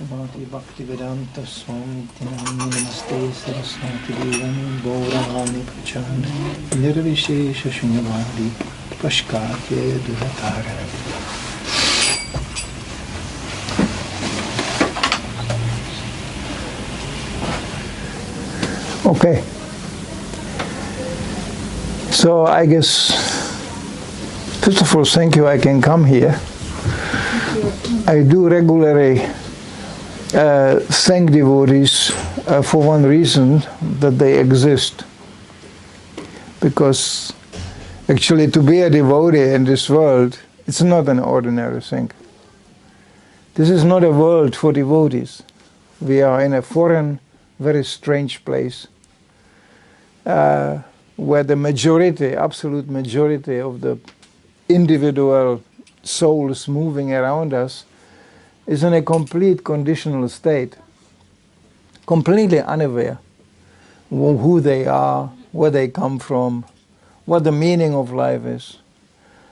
Shivati Bhaktivedanta Swami Namaste Saraswati Devani Gaurani Prachand Nirvishesha Shunyavadi Pashkatye Duhatara. Okay. So I guess, first of all, thank you I can come here. I do regularly thank devotees for one reason, that they exist. Because actually to be a devotee in this world, it's not an ordinary thing. This is not a world for devotees. We are in a foreign, very strange place where the majority, absolute majority of the individual souls moving around us is in a complete conditional state, completely unaware who they are, where they come from, what the meaning of life is.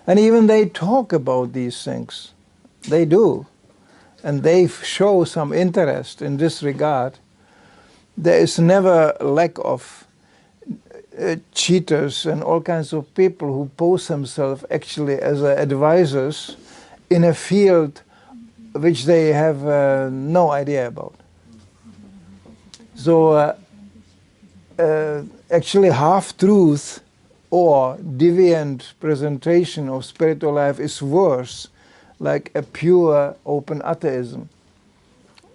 And even they talk about these things. They do. And they show some interest in this regard. There is never lack of cheaters and all kinds of people who pose themselves actually as advisors in a field which they have no idea about. So actually half-truth or deviant presentation of spiritual life is worse, like a pure open atheism.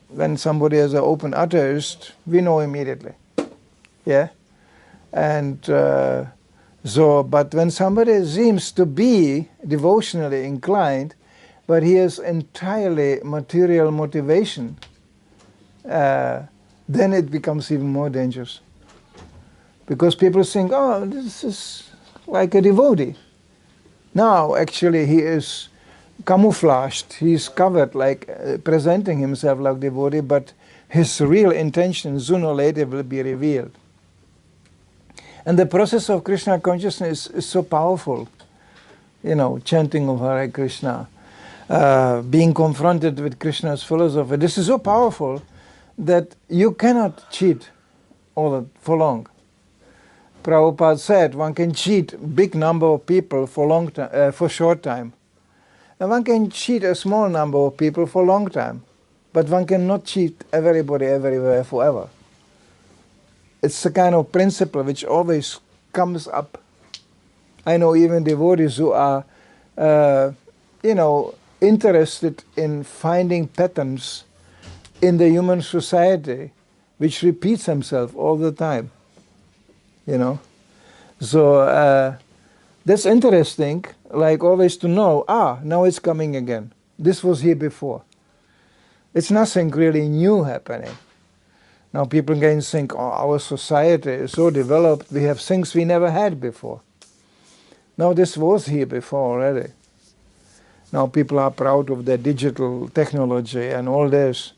When somebody is an open atheist, we know immediately. Yeah? And but when somebody seems to be devotionally inclined, but he has entirely material motivation, then it becomes even more dangerous. Because people think, oh, this is like a devotee. Now, actually, he is camouflaged, he is covered, like presenting himself like devotee, but his real intention sooner or later will be revealed. And the process of Krishna consciousness is so powerful. You know, chanting of Hare Krishna, being confronted with Krishna's philosophy. This is so powerful that you cannot cheat for long. Prabhupada said one can cheat big number of people for short time. And one can cheat a small number of people for long time. But one cannot cheat everybody everywhere forever. It's a kind of principle which always comes up. I know even devotees who are, interested in finding patterns in the human society which repeats themselves all the time. You know? So that's interesting, like always to know, now it's coming again. This was here before. It's nothing really new happening. Now people can think, our society is so developed, we have things we never had before. Now this was here before already. Now people are proud of their digital technology and all this.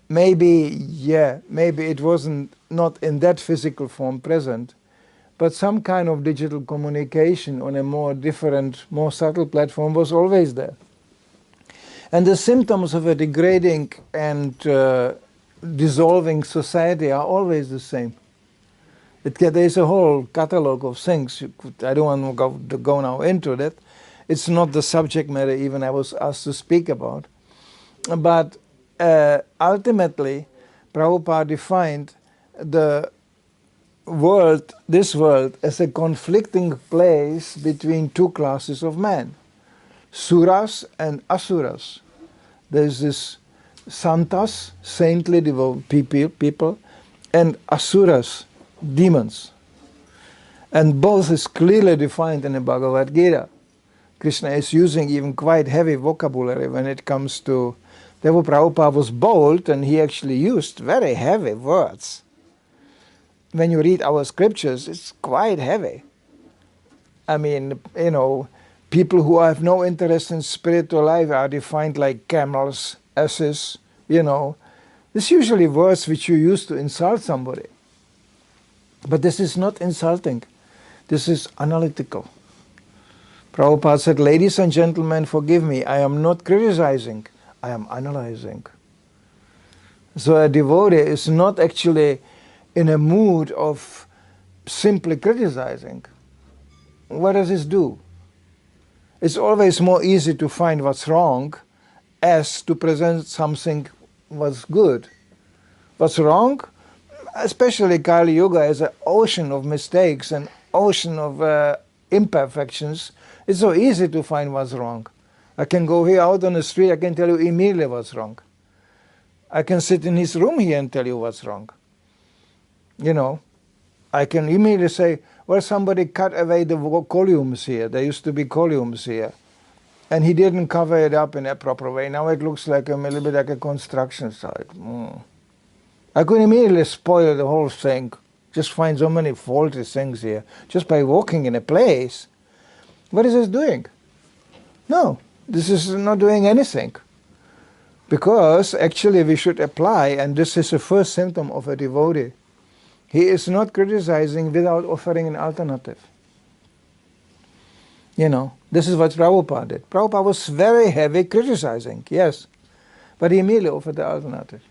Maybe it wasn't not in that physical form present, but some kind of digital communication on a more different, more subtle platform was always there. And the symptoms of a degrading and dissolving society are always the same. There is a whole catalogue of things. I don't want to go now into that. It's not the subject matter even I was asked to speak about. But ultimately, Prabhupada defined this world, as a conflicting place between two classes of men, suras and asuras. There's this santas, saintly people, and asuras, demons. And both is clearly defined in the Bhagavad Gita. Krishna is using even quite heavy vocabulary when it comes to... Therefore Prabhupada was bold and he actually used very heavy words. When you read our scriptures, it's quite heavy. I mean, people who have no interest in spiritual life are defined like camels, asses, This usually words which you use to insult somebody. But this is not insulting. This is analytical. Prabhupada said, ladies and gentlemen, forgive me, I am not criticizing. I am analyzing. So a devotee is not actually in a mood of simply criticizing. What does this do? It's always more easy to find what's wrong as to present something what's good. What's wrong? Especially Kali Yuga is an ocean of mistakes and ocean of imperfections. It's so easy to find what's wrong. I can go here out on the street, I can tell you immediately what's wrong. I can sit in his room here and tell you what's wrong. You know, I can immediately say, well, somebody cut away the columns here. There used to be columns here. And he didn't cover it up in a proper way. Now it looks like a little bit like a construction site. I could immediately spoil the whole thing. Just find so many faulty things here. Just by walking in a place. What is this doing? No, this is not doing anything. Because actually we should apply, and this is the first symptom of a devotee. He is not criticizing without offering an alternative. You know, this is what Prabhupada did. Prabhupada was very heavy criticizing, yes. But he immediately offered the alternative.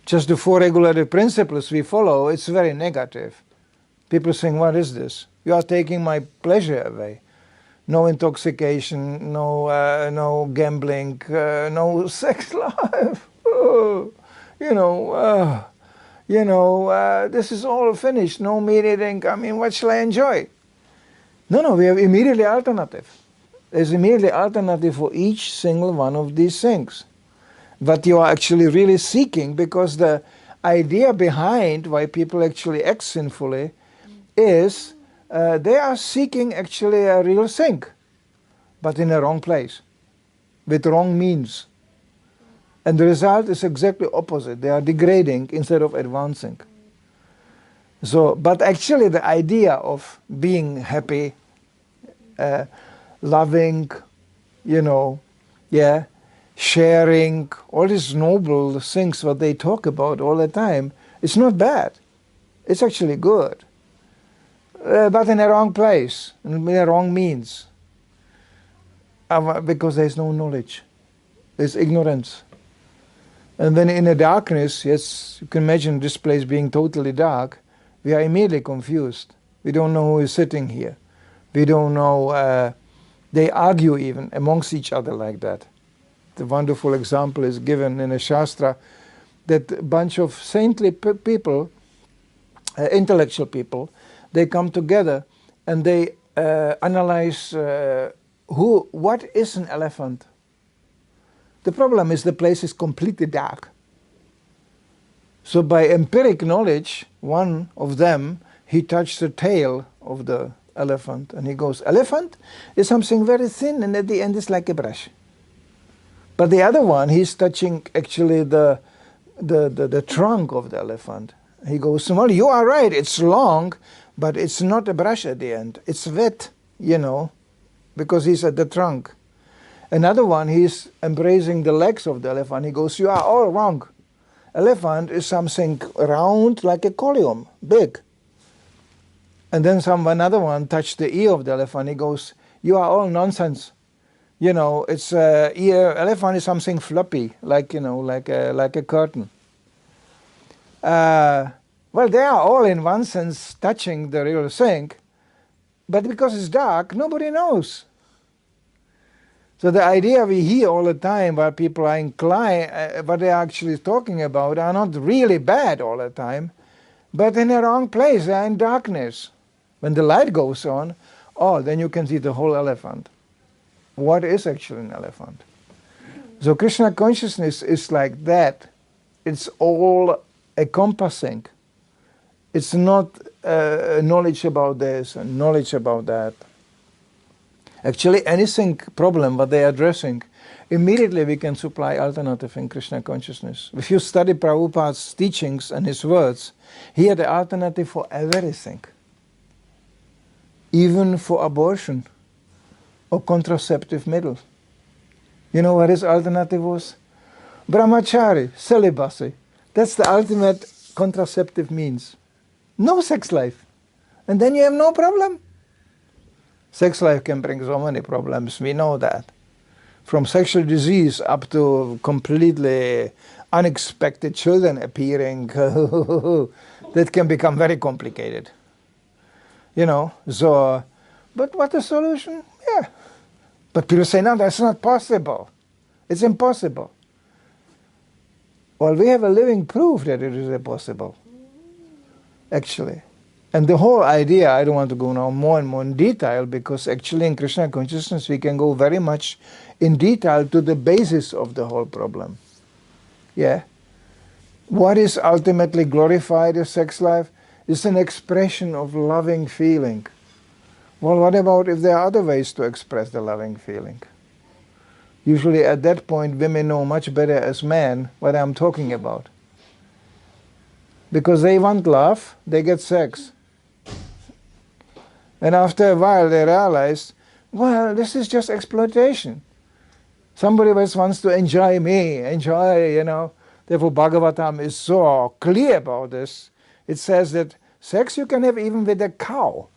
Just the four regulative principles we follow, it's very negative. People saying, what is this? You are taking my pleasure away. No intoxication, no gambling, no sex life. This is all finished. No meat eating. I mean, what shall I enjoy? No, we have immediately alternative. There's immediately alternative for each single one of these things. What you are actually really seeking, because the idea behind why people actually act sinfully is they are seeking actually a real thing, but in a wrong place, with wrong means. And the result is exactly opposite. They are degrading instead of advancing. So, but actually the idea of being happy, loving, sharing, all these noble things what they talk about all the time, it's not bad. It's actually good. But in the wrong place, in the wrong means. Because there's no knowledge. There's ignorance. And when in the darkness, yes, you can imagine this place being totally dark, we are immediately confused. We don't know who is sitting here. We don't know, they argue even amongst each other like that. The wonderful example is given in a Shastra that a bunch of saintly people, intellectual people, they come together and they analyze what is an elephant. The problem is the place is completely dark. So by empiric knowledge, one of them, he touched the tail of the elephant and he goes, elephant is something very thin and at the end is like a brush. But the other one, he's touching actually the trunk of the elephant. He goes, well, you are right, it's long, but it's not a brush at the end. It's wet, because he's at the trunk. Another one, he's embracing the legs of the elephant. He goes, you are all wrong. Elephant is something round like a column, big. And then another one touched the ear of the elephant. He goes, you are all nonsense. It's ear. Elephant is something floppy, like a curtain. Well, they are all in one sense touching the real thing, but because it's dark, nobody knows. So the idea we hear all the time where people are inclined, what they are actually talking about are not really bad all the time, but in the wrong place, they are in darkness. When the light goes on, then you can see the whole elephant. What is actually an elephant? So Krishna consciousness is like that. It's all encompassing. It's not knowledge about this and knowledge about that. Actually, anything problem what they are addressing, immediately we can supply alternative in Krishna consciousness. If you study Prabhupada's teachings and his words, he had the alternative for everything. Even for abortion or contraceptive middle. You know what his alternative was? Brahmachari, celibacy. That's the ultimate contraceptive means. No sex life. And then you have no problem. Sex life can bring so many problems, we know that. from sexual disease up to completely unexpected children appearing, that can become very complicated. So, but what the solution? Yeah. But people say, no, that's not possible. It's impossible. Well, we have a living proof that it is impossible, actually. And the whole idea, I don't want to go now more and more in detail, because actually in Krishna consciousness we can go very much in detail to the basis of the whole problem. Yeah. What is ultimately glorified as sex life is an expression of loving feeling. Well, what about if there are other ways to express the loving feeling? Usually at that point women know much better as men what I'm talking about. Because they want love, they get sex. And after a while they realize, well, this is just exploitation. Somebody else wants to enjoy me, Therefore Bhagavatam is so clear about this. It says that sex you can have even with a cow,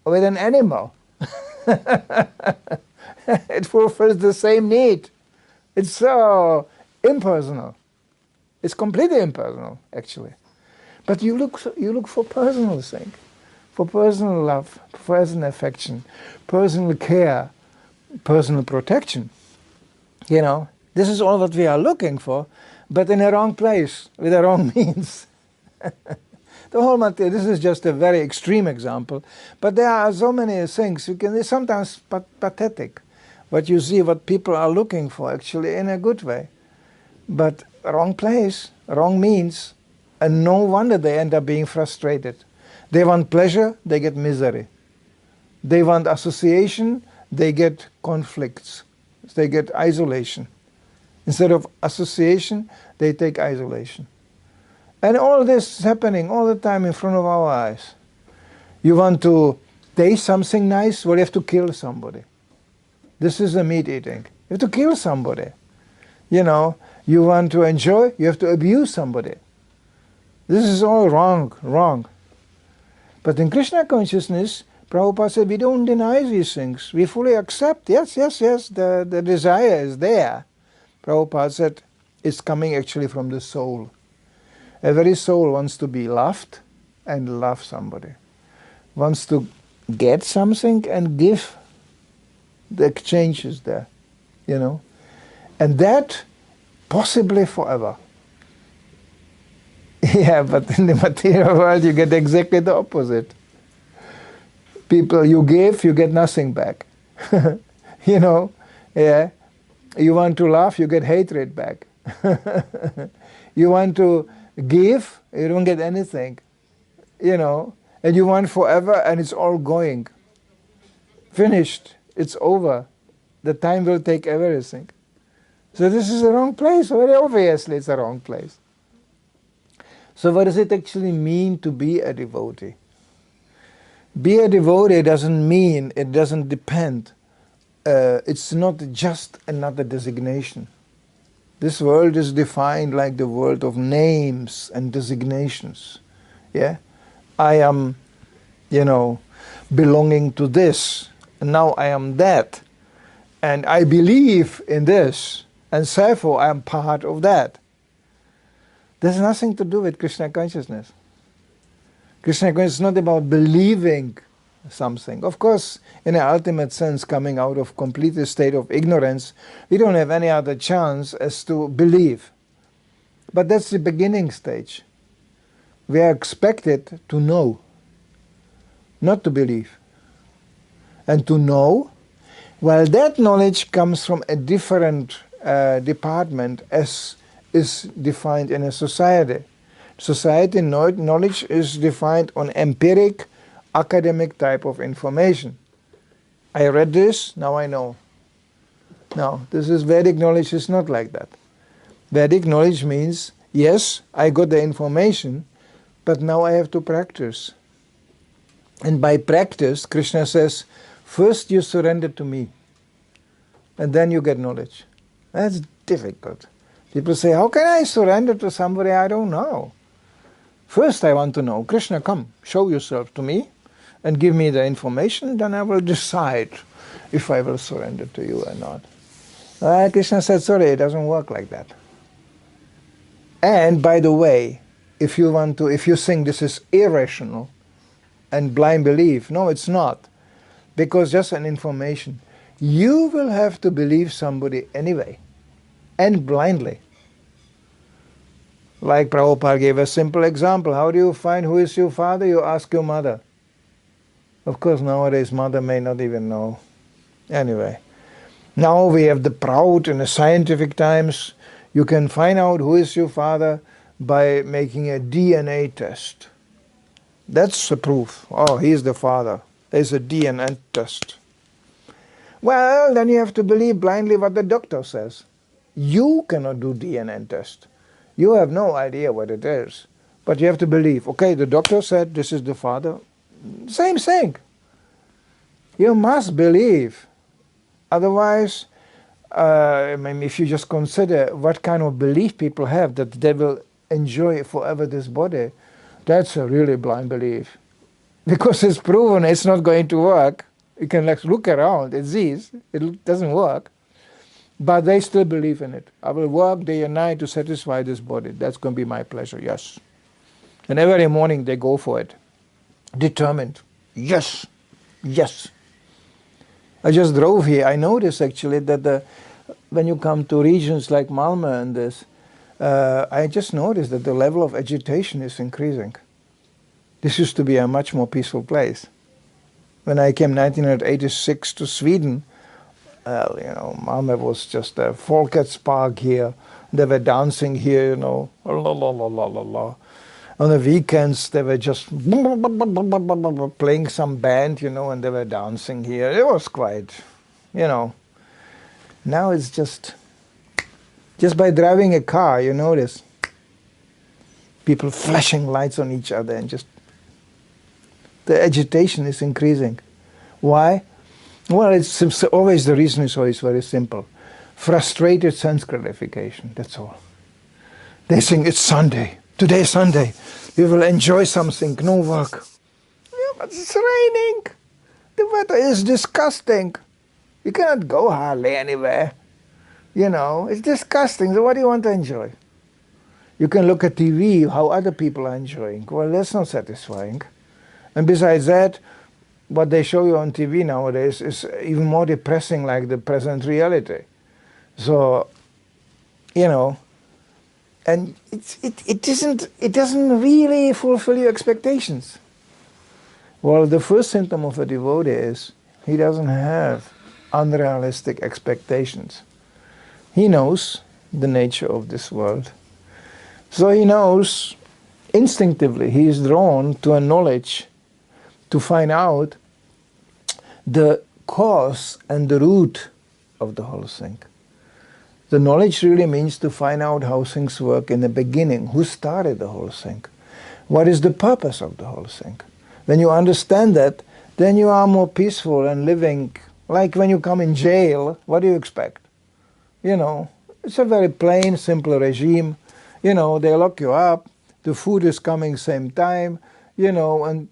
or with an animal. It fulfills the same need. It's so impersonal. It's completely impersonal, actually. But you look for personal thing, for personal love, personal affection, personal care, personal protection. This is all what we are looking for, but in a wrong place, with the wrong means. The whole matter, this is just a very extreme example, but there are so many things. It's sometimes pathetic what you see, what people are looking for, actually, in a good way. But wrong place, wrong means, and no wonder they end up being frustrated. They want pleasure, they get misery. They want association, they get conflicts. They get isolation. Instead of association, they take isolation. And all this is happening all the time in front of our eyes. You want to taste something nice, well, you have to kill somebody. This is the meat eating. You have to kill somebody. You want to enjoy, you have to abuse somebody. This is all wrong. But in Krishna consciousness, Prabhupada said, we don't deny these things. We fully accept, yes, the desire is there. Prabhupada said, it's coming actually from the soul. Every soul wants to be loved and love somebody. Wants to get something and give. The exchange is there, And that possibly forever. Yeah, but in the material world you get exactly the opposite. People you give, you get nothing back. Yeah. You want to love, you get hatred back. You want to give, you don't get anything. And you want forever, and it's all going. Finished. It's over. The time will take everything. So this is the wrong place. Very obviously it's a wrong place. So what does it actually mean to be a devotee? Be a devotee doesn't mean, it doesn't depend. It's not just another designation. This world is defined like the world of names and designations. Yeah? I am, belonging to this, and now I am that. And I believe in this, and therefore I am part of that. There's nothing to do with Krishna consciousness. Krishna consciousness is not about believing something. Of course, in an ultimate sense, coming out of complete state of ignorance, we don't have any other chance as to believe. But that's the beginning stage. We are expected to know, not to believe. And to know, well, that knowledge comes from a different department as is defined in a society. Society knowledge is defined on empiric, academic type of information. I read this, now I know. No, this is Vedic knowledge is not like that. Vedic knowledge means, yes, I got the information, but now I have to practice. And by practice, Krishna says, first you surrender to me, and then you get knowledge. That's difficult. People say, how can I surrender to somebody I don't know? First I want to know, Krishna, come, show yourself to me, and give me the information, then I will decide if I will surrender to you or not. Krishna said, sorry, it doesn't work like that. And by the way, if you think this is irrational and blind belief, no, it's not. Because just an information, you will have to believe somebody anyway, and blindly. Like Prabhupada gave a simple example. How do you find who is your father? You ask your mother. Of course, nowadays mother may not even know. Anyway, now we have the proud in the scientific times. You can find out who is your father by making a DNA test. That's the proof. Oh, he's the father. There's a DNA test. Well, then you have to believe blindly what the doctor says. You cannot do DNA test. You have no idea what it is. But you have to believe, okay, the doctor said this is the father. Same thing. You must believe. Otherwise, if you just consider what kind of belief people have that they will enjoy forever this body, that's a really blind belief. Because it's proven it's not going to work. You can look around, it doesn't work. But they still believe in it. I will work day and night to satisfy this body. That's going to be my pleasure, yes. And every morning they go for it. Determined. Yes, yes. I just drove here. I noticed actually that when you come to regions like Malmö and this, I just noticed that the level of agitation is increasing. This used to be a much more peaceful place. When I came 1986 to Sweden, Malmö was just a Folkets Park here. They were dancing here, la la la la la la. On the weekends, they were just playing some band, and they were dancing here. It was quite, Now it's just by driving a car, you notice people flashing lights on each other and just the agitation is increasing. Why? Well, it's always the reason is always very simple. Frustrated sense gratification, that's all. They think it's Sunday. Today is Sunday. We will enjoy something, no work. Yeah, but it's raining. The weather is disgusting. You cannot go hardly anywhere. It's disgusting. So what do you want to enjoy? You can look at TV, how other people are enjoying. Well, that's not satisfying. And besides that, what they show you on TV nowadays is even more depressing, like the present reality. So, and it doesn't really fulfill your expectations. Well, the first symptom of a devotee is he doesn't have unrealistic expectations. He knows the nature of this world. So he knows instinctively, he is drawn to a knowledge to find out the cause and the root of the whole thing. The knowledge really means to find out how things work in the beginning. Who started the whole thing? What is the purpose of the whole thing? When you understand that, then you are more peaceful and living. Like when you come in jail, what do you expect? It's a very plain, simple regime. They lock you up. The food is coming same time, and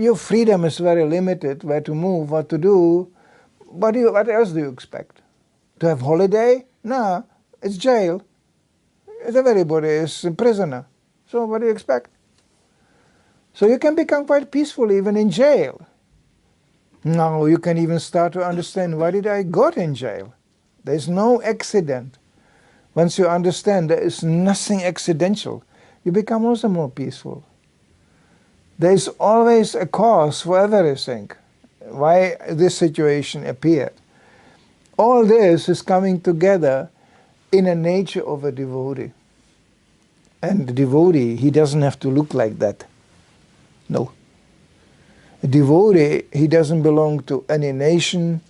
your freedom is very limited, where to move, what to do. What else do you expect? To have holiday? No, it's jail. Everybody is a prisoner. So what do you expect? So you can become quite peaceful even in jail. Now you can even start to understand, why did I got in jail? There's no accident. Once you understand there is nothing accidental, you become also more peaceful. There is always a cause for everything, why this situation appeared. All this is coming together in the nature of a devotee. And the devotee, he doesn't have to look like that. No. A devotee, he doesn't belong to any nation,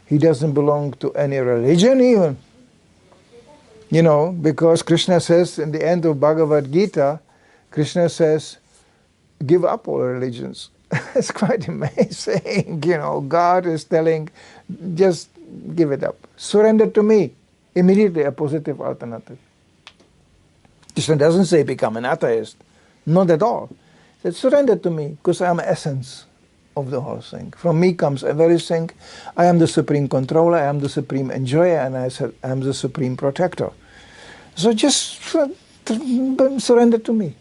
he doesn't belong to any religion even. Because Krishna says in the end of Bhagavad Gita, Krishna says, give up all religions. It's quite amazing. God is telling, just give it up. Surrender to me. Immediately a positive alternative. Krishna doesn't say become an atheist. Not at all. He said, surrender to me, because I'm essence. of the whole thing. From me comes everything. I am the supreme controller, I am the supreme enjoyer, and I am the supreme protector. So just surrender to me.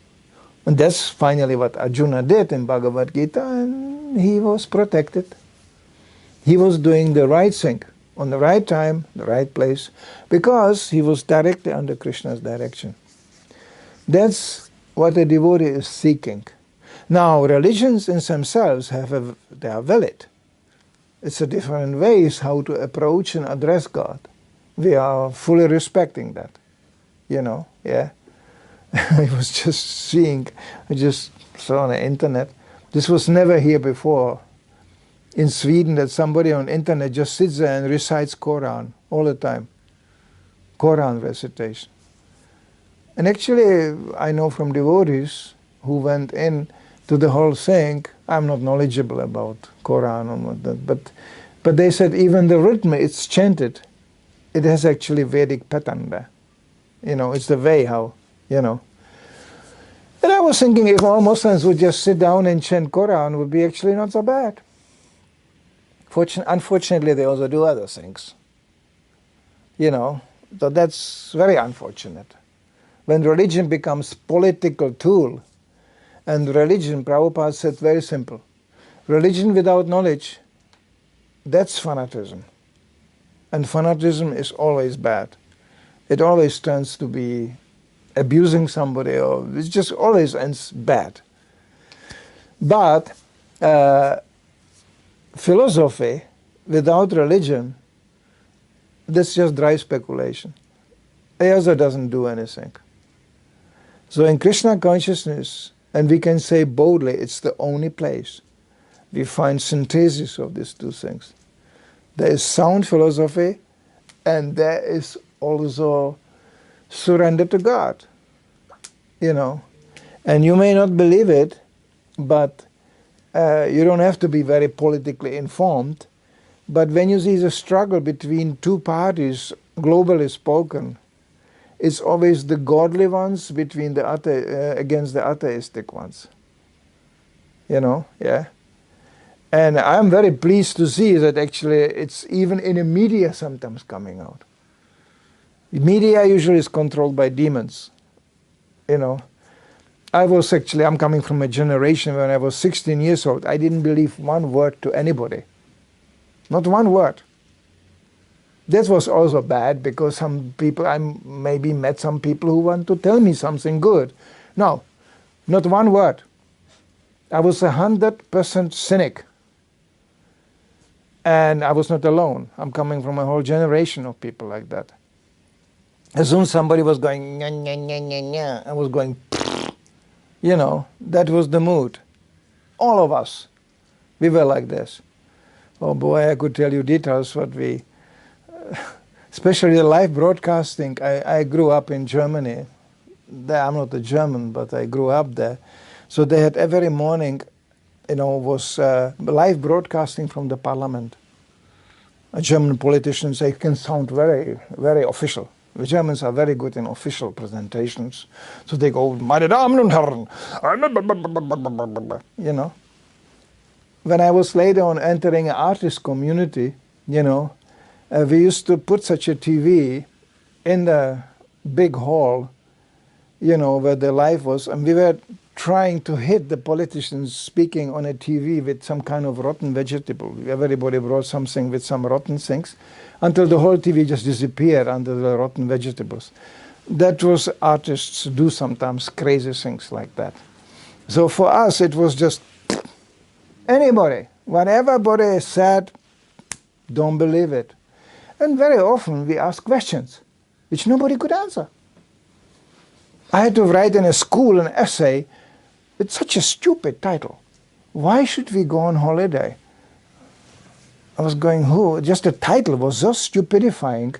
And that's finally what Arjuna did in Bhagavad Gita, and he was protected. He was doing the right thing, on the right time, the right place, because he was directly under Krishna's direction. That's what a devotee is seeking. Now, religions in themselves they are valid. It's a different ways how to approach and address God. We are fully respecting that, yeah. I was just I just saw on the internet, this was never here before, in Sweden, that somebody on the internet just sits there and recites Quran all the time. Quran recitation. And actually, I know from devotees who went in to the whole thing, I'm not knowledgeable about Quran and what that, but they said even the rhythm, it's chanted, it has actually Vedic pattern there. It's the way how, And I was thinking if all Muslims would just sit down and chant Quran, it would be actually not so bad. Unfortunately, they also do other things. So that's very unfortunate. When religion becomes political tool, and religion, Prabhupada said very simple, religion without knowledge, that's fanaticism. And fanaticism is always bad. It always tends to be abusing somebody, or it just always ends bad. But philosophy without religion, that's just dry speculation. It also doesn't do anything. So in Krishna consciousness, and we can say boldly, it's the only place we find synthesis of these two things. There is sound philosophy, and there is also surrender to God. And you may not believe it, but you don't have to be very politically informed. But when you see the struggle between two parties, globally spoken, it's always the godly ones between against the atheistic ones. Yeah. And I'm very pleased to see that actually it's even in the media sometimes coming out. The media usually is controlled by demons. I'm coming from a generation when I was 16 years old, I didn't believe one word to anybody. Not one word. That was also bad because some people, I maybe met some people who want to tell me something good. No, not one word. I was 100% cynic. And I was not alone. I'm coming from a whole generation of people like that. As soon as somebody was going, nya, nya, nya, nya, nya, I was going, that was the mood. All of us, we were like this. Oh boy, I could tell you details what we, especially the live broadcasting. I grew up in Germany. I'm not a German, but I grew up there. So they had every morning, was live broadcasting from the parliament. A German politicians, they can sound very, very official. The Germans are very good in official presentations. So they go, meine Damen und Herren, When I was later on entering an artist community, we used to put such a TV in the big hall, where the live was, and we were trying to hit the politicians speaking on a TV with some kind of rotten vegetable. Everybody brought something with some rotten things, until the whole TV just disappeared under the rotten vegetables. That was artists do sometimes crazy things like that. So for us, it was just anybody, whatever body said, don't believe it. And very often we ask questions which nobody could answer. I had to write in a school an essay with such a stupid title. Why should we go on holiday? I was going, who? Just the title was so stupidifying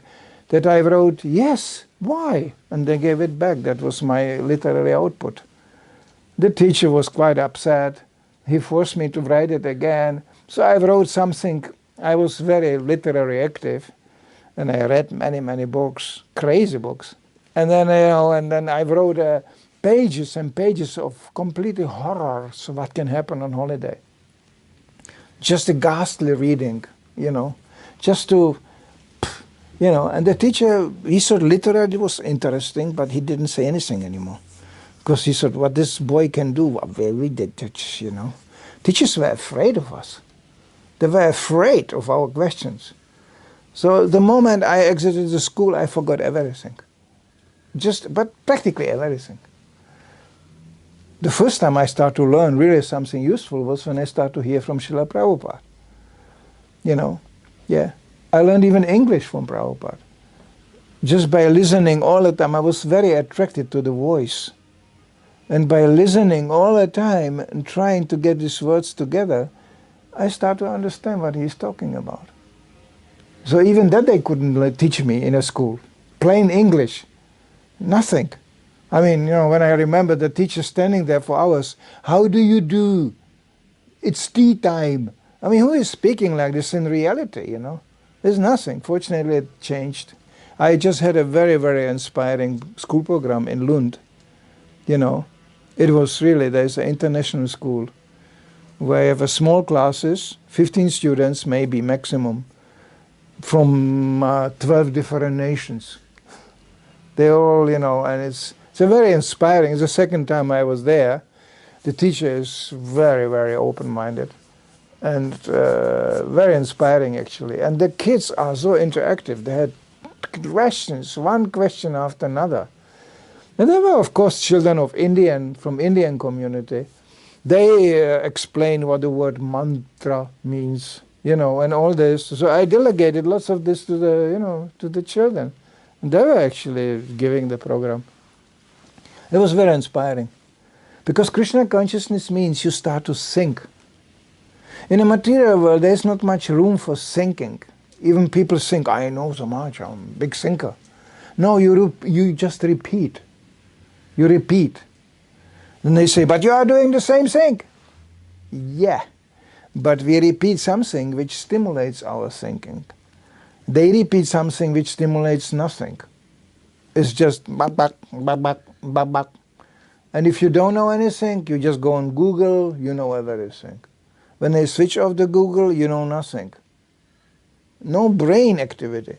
that I wrote, yes, why? And they gave it back. That was my literary output. The teacher was quite upset. He forced me to write it again. So I wrote something. I was very literary active, and I read many, many books, crazy books. And then, I wrote pages and pages of completely horrors of what can happen on holiday. just a ghastly reading, just to, and the teacher, he thought literally was interesting, but he didn't say anything anymore. Because he thought, what this boy can do, well, we did, Teachers were afraid of us. They were afraid of our questions. So the moment I exited the school, I forgot everything. But practically everything. The first time I started to learn really something useful was when I started to hear from Srila Prabhupada. I learned even English from Prabhupada. Just by listening all the time, I was very attracted to the voice. And by listening all the time and trying to get these words together, I started to understand what he's talking about. So even that they couldn't teach me in a school. Plain English. Nothing. I mean, when I remember the teacher standing there for hours, how do you do? It's tea time. I mean, who is speaking like this in reality, There's nothing. Fortunately, it changed. I just had a very, very inspiring school program in Lund. It was really, there's an international school where you have small classes, 15 students maybe maximum, from 12 different nations. They all, and it's very inspiring. It's the second time I was there. The teacher is very, very open-minded and very inspiring, actually. And the kids are so interactive. They had questions, one question after another. And there were, of course, children from Indian community. They explain what the word mantra means, and all this. So I delegated lots of this to the children. And they were actually giving the program. It was very inspiring. Because Krishna consciousness means you start to think. In a material world, there's not much room for thinking. Even people think, I know so much, I'm a big thinker. No, you just repeat. You repeat. And they say, but you are doing the same thing. Yeah, but we repeat something which stimulates our thinking. They repeat something which stimulates nothing. It's just bak, bak. And if you don't know anything, you just go on Google, you know everything. When they switch off the Google, you know nothing. No brain activity.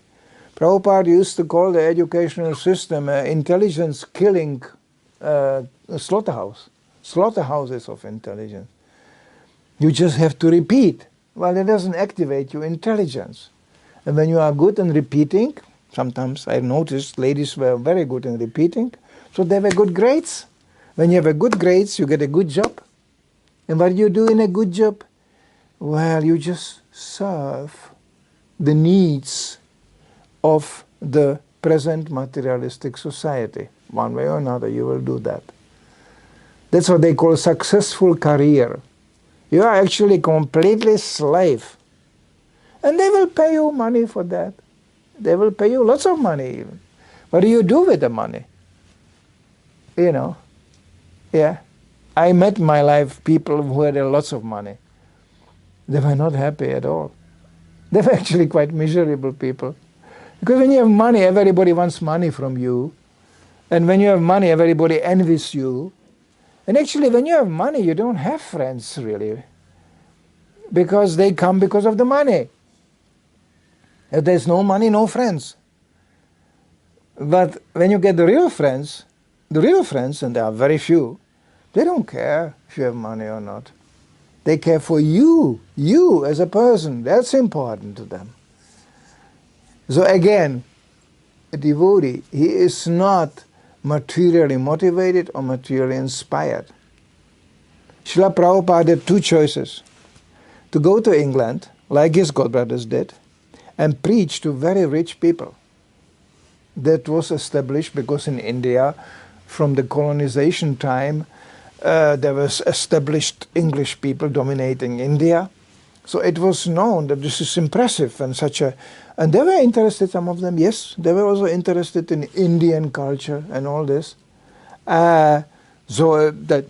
Prabhupada used to call the educational system intelligence killing slaughterhouse. Slaughterhouses of intelligence. You just have to repeat. Well, it doesn't activate your intelligence. And when you are good in repeating, sometimes I noticed ladies were very good in repeating, so they were good grades. When you have a good grades, you get a good job. And what do you do in a good job? Well, you just serve the needs of the present materialistic society. One way or another, you will do that. That's what they call successful career. You are actually completely slave. And they will pay you money for that. They will pay you lots of money even. What do you do with the money? Yeah. I met in my life people who had lots of money. They were not happy at all. They were actually quite miserable people. Because when you have money, everybody wants money from you. And when you have money, everybody envies you. And actually, when you have money, you don't have friends, really. Because they come because of the money. If there's no money, no friends. But when you get the real friends, and there are very few, they don't care if you have money or not. They care for you as a person. That's important to them. So again, a devotee, he is not materially motivated or materially inspired. Srila Prabhupada had two choices. To go to England, like his godbrothers did, and preach to very rich people. That was established because in India, from the colonization time, there was established English people dominating India. So it was known that this is impressive and and they were interested, some of them, yes, they were also interested in Indian culture and all this. So that,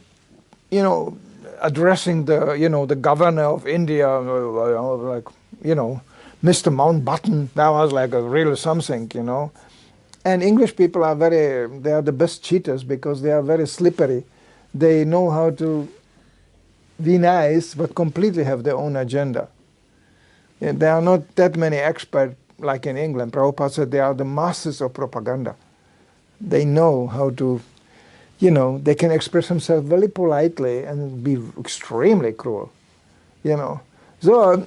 addressing the governor of India, Mr. Mountbatten, that was like a real something, And English people are they are the best cheaters because they are very slippery. They know how to, be nice, but completely have their own agenda. Yeah, there are not that many experts like in England. Prabhupada said they are the masters of propaganda. They know how to, they can express themselves very politely and be extremely cruel, So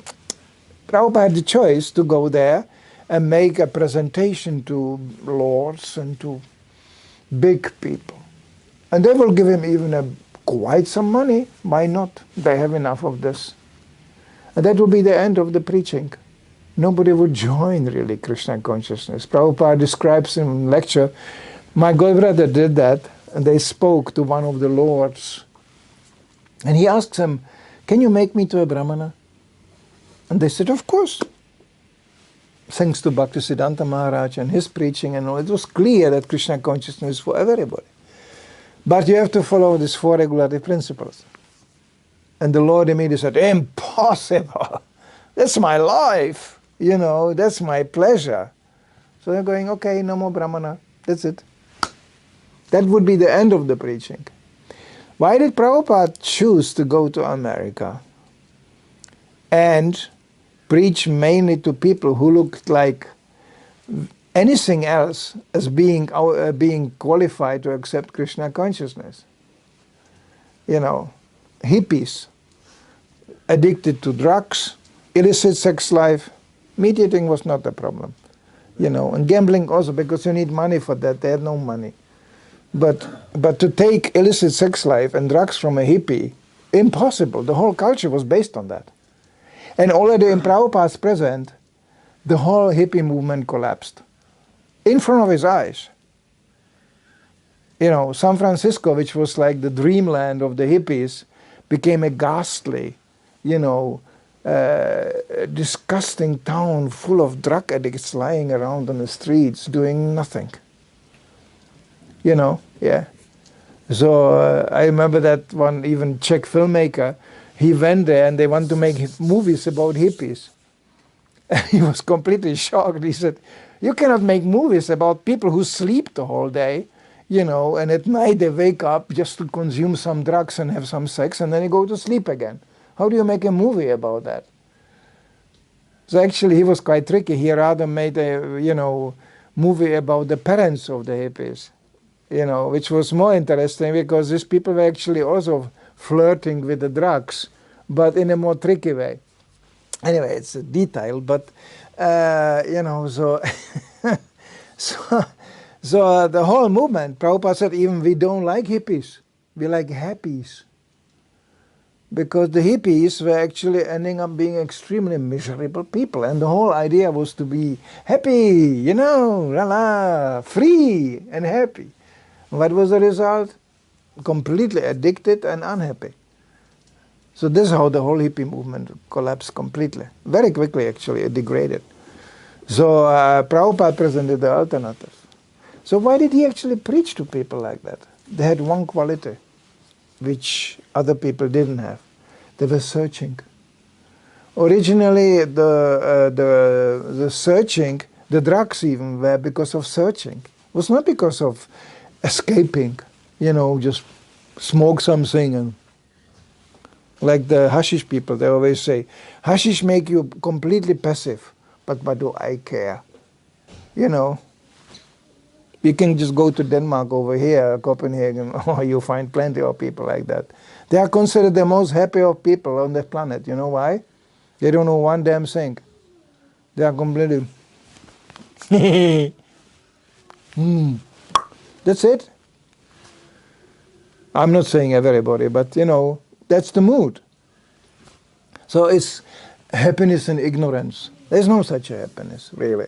Prabhupada had the choice to go there and make a presentation to lords and to big people. And they will give him even quite some money. Why not? They have enough of this. And that will be the end of the preaching. Nobody would join really Krishna consciousness. Prabhupada describes in lecture, my godbrother did that, and they spoke to one of the lords. And he asked them, can you make me to a brahmana? And they said, of course. Thanks to Bhaktisiddhanta Maharaj and his preaching and all, it was clear that Krishna consciousness is for everybody. But you have to follow these 4 regulative principles. And the Lord immediately said, impossible. That's my life. That's my pleasure. So they're going, okay, no more brahmana. That's it. That would be the end of the preaching. Why did Prabhupada choose to go to America and preach mainly to people who looked like anything else as being qualified to accept Krishna consciousness? Hippies, addicted to drugs, illicit sex life. Meat eating was not a problem. And gambling also, because you need money for that. They had no money. But to take illicit sex life and drugs from a hippie, impossible. The whole culture was based on that. And already in Prabhupada's present, the whole hippie movement collapsed in front of his eyes. San Francisco, which was like the dreamland of the hippies, became a ghastly, disgusting town full of drug addicts lying around on the streets doing nothing. Yeah. So I remember that one even Czech filmmaker, he went there and they want to make movies about hippies. And he was completely shocked. He said, you cannot make movies about people who sleep the whole day, and at night they wake up just to consume some drugs and have some sex and then they go to sleep again. How do you make a movie about that? So actually he was quite tricky. He rather made a, movie about the parents of the hippies, which was more interesting because these people were actually also flirting with the drugs, but in a more tricky way. Anyway, it's a detail, but, so, so the whole movement, Prabhupada said, even we don't like hippies, we like happies. Because the hippies were actually ending up being extremely miserable people. And the whole idea was to be happy, free and happy. What was the result? Completely addicted and unhappy. So this is how the whole hippie movement collapsed completely. Very quickly, actually, it degraded. So Prabhupada presented the alternative. So why did he actually preach to people like that? They had one quality, which other people didn't have. They were searching. Originally, the searching, the drugs even were because of searching. It was not because of escaping, just smoke something and like the hashish people, they always say, hashish make you completely passive, but what do I care? You can just go to Denmark over here, Copenhagen, you find plenty of people like that. They are considered the most happy of people on the planet. You know why? They don't know one damn thing. They are completely... That's it. I'm not saying everybody, but that's the mood. So it's happiness and ignorance. There's no such a happiness, really.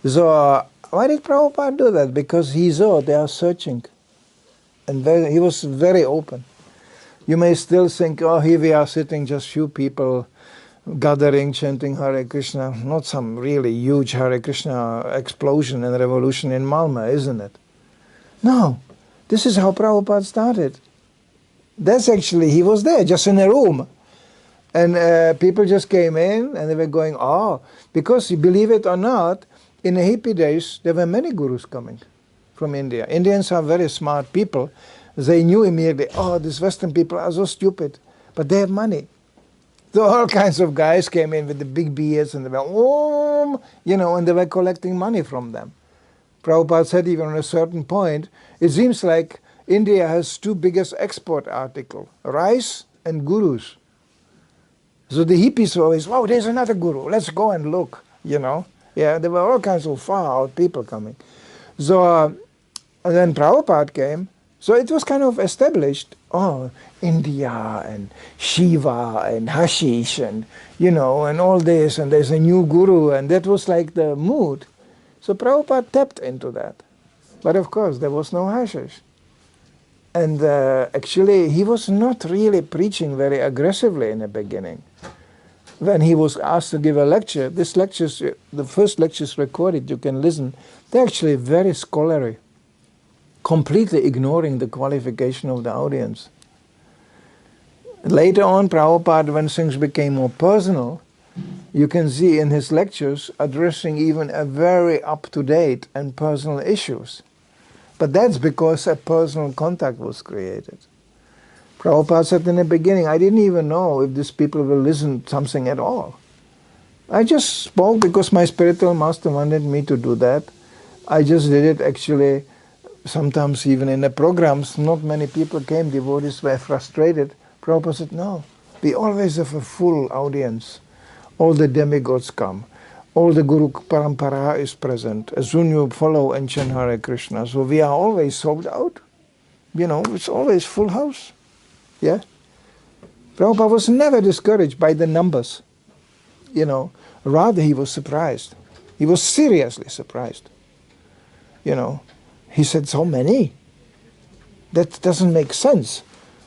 So why did Prabhupada do that? Because he saw they are searching. And he was very open. You may still think, oh, here we are sitting, just few people gathering, chanting Hare Krishna. Not some really huge Hare Krishna explosion and revolution in Malmö, isn't it? No. This is how Prabhupada started. That's actually, he was there, just in a room. And people just came in and they were going, oh, because you believe it or not, in the hippie days, there were many gurus coming from India. Indians are very smart people. They knew immediately, oh, these Western people are so stupid. but they have money. So all kinds of guys came in with the big beards and they were, oh, and they were collecting money from them. Prabhupada said even at a certain point, it seems like India has two biggest export articles, rice and gurus. So the hippies always, wow, there's another guru, let's go and look, Yeah, there were all kinds of far out people coming. So, and then Prabhupada came, so it was kind of established, India and Shiva and hashish and, and all this, and there's a new guru, and that was like the mood. So Prabhupada tapped into that. But of course, there was no hashish. And actually, he was not really preaching very aggressively in the beginning. When he was asked to give a lecture, the first lectures recorded, you can listen, they're actually very scholarly, completely ignoring the qualification of the audience. Later on, Prabhupada, when things became more personal, you can see in his lectures addressing even a very up-to-date and personal issues. But that's because a personal contact was created. Prabhupada said in the beginning, I didn't even know if these people will listen to something at all. I just spoke because my spiritual master wanted me to do that. I just did it actually, sometimes even in the programs, not many people came, devotees were frustrated. Prabhupada said, no, we always have a full audience. All the demigods come. All the Guru Parampara is present. As soon you follow and chant Hare Krishna. So we are always sold out. It's always full house. Yeah? Prabhupada was never discouraged by the numbers. Rather he was surprised. He was seriously surprised. He said, so many? That doesn't make sense.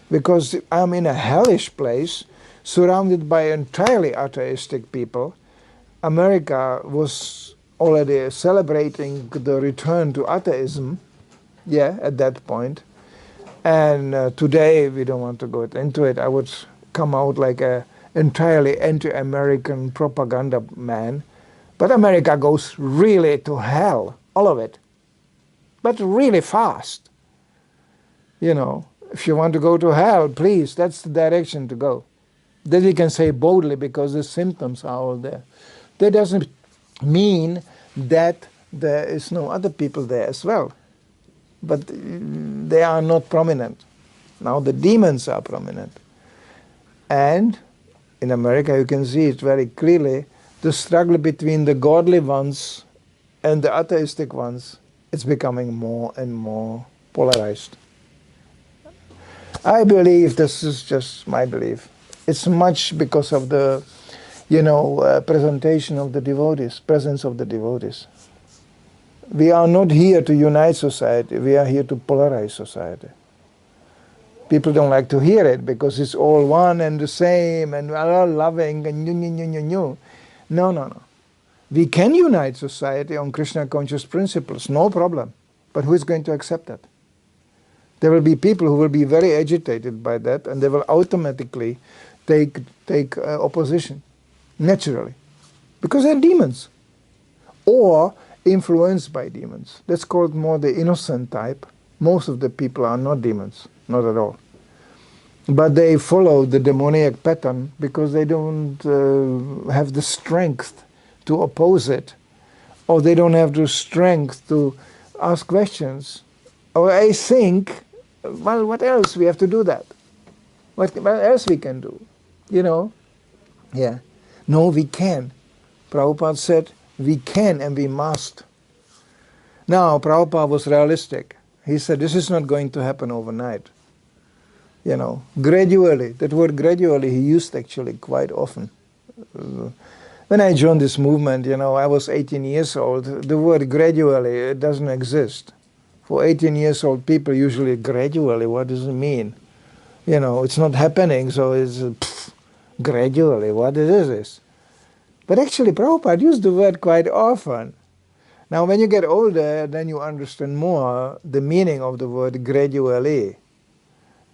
Because I'm in a hellish place, surrounded by entirely atheistic people. America was already celebrating the return to atheism, at that point. And today, we don't want to go into it, I would come out like a entirely anti-American propaganda man. But America goes really to hell, all of it. But really fast. If you want to go to hell, please, that's the direction to go. That you can say boldly because the symptoms are all there. That doesn't mean that there is no other people there as well. But they are not prominent. Now the demons are prominent. And in America you can see it very clearly, the struggle between the godly ones and the atheistic ones, it's becoming more and more polarized. I believe, this is just my belief, it's much because of the presentation of the devotees, presence of the devotees. We are not here to unite society, we are here to polarize society. People don't like to hear it because it's all one and the same and we're all loving and new. No. We can unite society on Krishna conscious principles, no problem. But who is going to accept that? There will be people who will be very agitated by that and they will automatically take opposition. Naturally, because they're demons, or influenced by demons. That's called more the innocent type. Most of the people are not demons, not at all. But they follow the demoniac pattern because they don't have the strength to oppose it, or they don't have the strength to ask questions. Or I think, well, what else? We have to do that. What else we can do? Yeah. No, we can. Prabhupada said, we can and we must. Now, Prabhupada was realistic. He said, this is not going to happen overnight. Gradually. That word gradually he used actually quite often. When I joined this movement, I was 18 years old. The word gradually, it doesn't exist. For 18 years old people, usually gradually, what does it mean? It's not happening, so it's gradually, what is this? But actually, Prabhupada used the word quite often. Now, when you get older, then you understand more the meaning of the word gradually.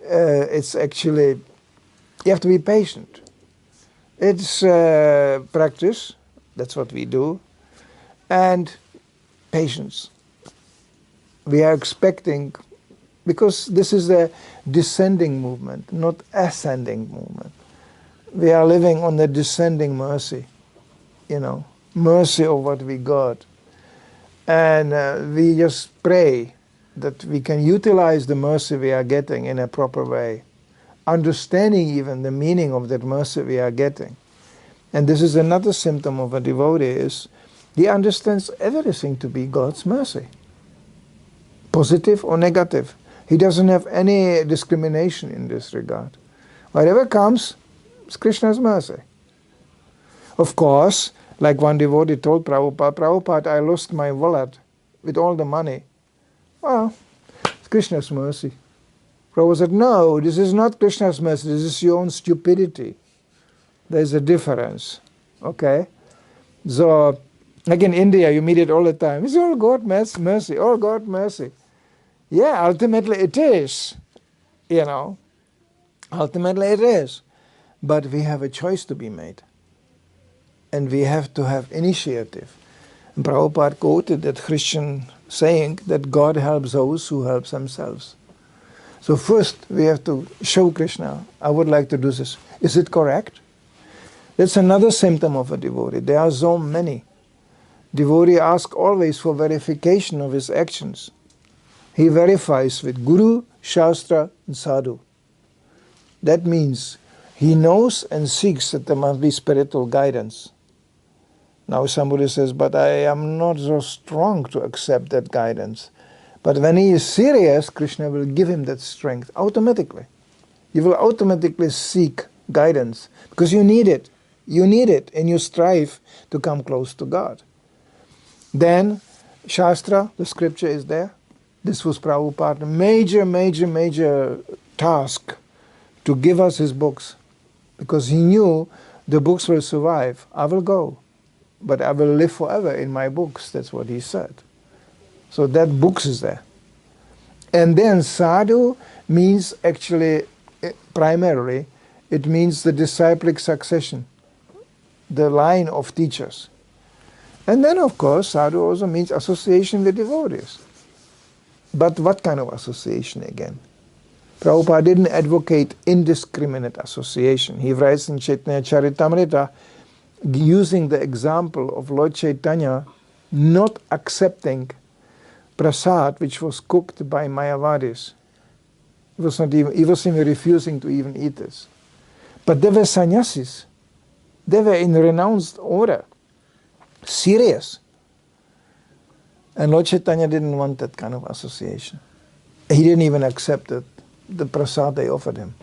It's actually, you have to be patient. It's practice, that's what we do, and patience. We are expecting, because this is descending movement, not ascending movement. We are living on the descending mercy, mercy of what we got. And we just pray that we can utilize the mercy we are getting in a proper way, understanding even the meaning of that mercy we are getting. And this is another symptom of a devotee, is he understands everything to be God's mercy, positive or negative. He doesn't have any discrimination in this regard. Whatever comes, it's Krishna's mercy. Of course, like one devotee told Prabhupada, I lost my wallet with all the money. Well, it's Krishna's mercy. Prabhupada said, no, this is not Krishna's mercy, this is your own stupidity. There's a difference, okay? So, like in India, you meet it all the time. It's all God mercy, all God mercy. Yeah, ultimately it is, ultimately it is. But we have a choice to be made. And we have to have initiative. And Prabhupada quoted that Christian saying that God helps those who help themselves. So first we have to show Krishna, I would like to do this. Is it correct? That's another symptom of a devotee. There are so many. Devotee asks always for verification of his actions. He verifies with Guru, Shastra and Sadhu. That means he knows and seeks that there must be spiritual guidance. Now somebody says, but I am not so strong to accept that guidance. But when he is serious, Krishna will give him that strength automatically. You will automatically seek guidance because you need it. You need it and you strive to come close to God. Then Shastra, the scripture is there. This was Prabhupada's major task to give us his books, because he knew the books will survive. I will go, but I will live forever in my books. That's what he said. So that books is there. And then sadhu means actually, primarily, it means the disciplic succession, the line of teachers. And then of course sadhu also means association with devotees. But what kind of association again? Prabhupada didn't advocate indiscriminate association. He writes in Chaitanya Charitamrita, using the example of Lord Chaitanya not accepting prasad which was cooked by Mayavadis. He was even refusing to even eat this. But they were sannyasis. They were in renounced order, serious. And Lord Chaitanya didn't want that kind of association. He didn't even accept it, the prasad they offered him.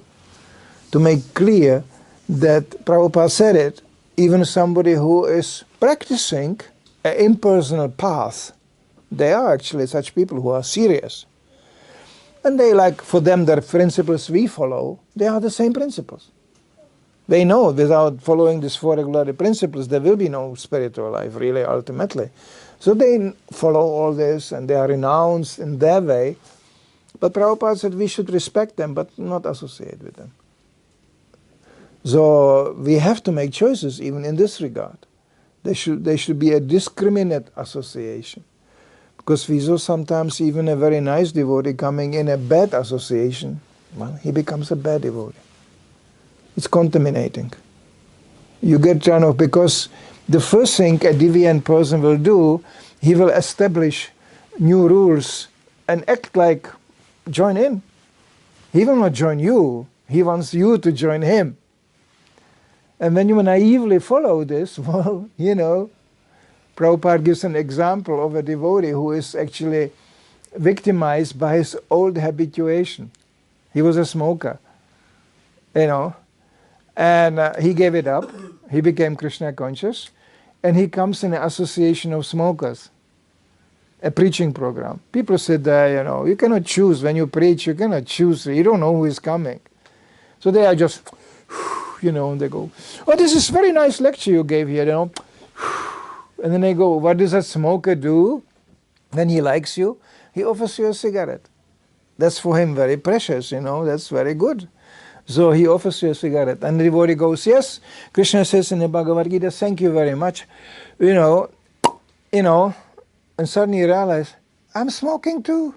To make clear that Prabhupada said it, even somebody who is practicing an impersonal path, they are actually such people who are serious. And they for them, the principles we follow, they are the same principles. They know without following these four regulatory principles, there will be no spiritual life, really, ultimately. So they follow all this and they are renounced in their way. But Prabhupada said we should respect them but not associate with them. So we have to make choices even in this regard. There should be a discriminate association. Because we saw sometimes even a very nice devotee coming in a bad association, well, he becomes a bad devotee. It's contaminating. You get because the first thing a deviant person will do, he will establish new rules and act like join in. He will not join you. He wants you to join him. And when you naively follow this, well, Prabhupada gives an example of a devotee who is actually victimized by his old habituation. He was a smoker, and he gave it up. He became Krishna conscious, and he comes in an association of smokers, a preaching program. People sit there, you cannot choose when you preach, you cannot choose, you don't know who is coming. So they are just, and they go, oh, this is very nice lecture you gave here, And then they go, what does a smoker do? When he likes you, he offers you a cigarette. That's for him very precious, that's very good. So he offers you a cigarette. And the devotee goes, yes, Krishna says in the Bhagavad Gita, thank you very much. And suddenly you realize, I'm smoking too.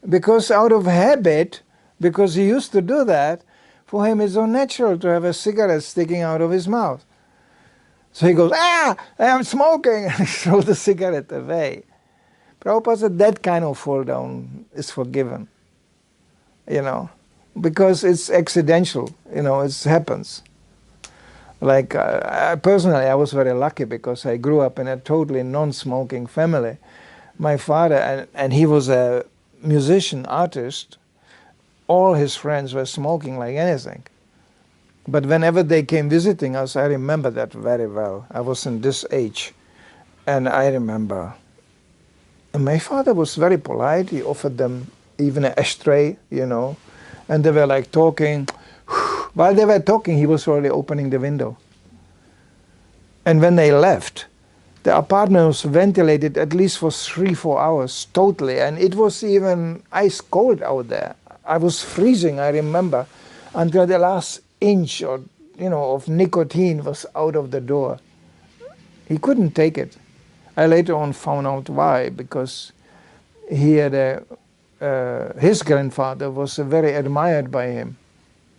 Because out of habit, because he used to do that. For him, it's so natural to have a cigarette sticking out of his mouth. So he goes, I'm smoking, and he throws the cigarette away. Prabhupada said that kind of fall down is forgiven, because it's accidental, it happens. Like, personally, I was very lucky because I grew up in a totally non-smoking family. My father, and he was a musician, artist, all his friends were smoking like anything. But whenever they came visiting us, I remember that very well. I was in this age, and I remember. And my father was very polite. He offered them even an ashtray, and they were like talking. While they were talking, he was already opening the window. And when they left, the apartment was ventilated at least for 3-4 hours totally, and it was even ice cold out there. I was freezing, I remember, until the last inch or of nicotine was out of the door. He couldn't take it. I later on found out why, because he had his grandfather was very admired by him,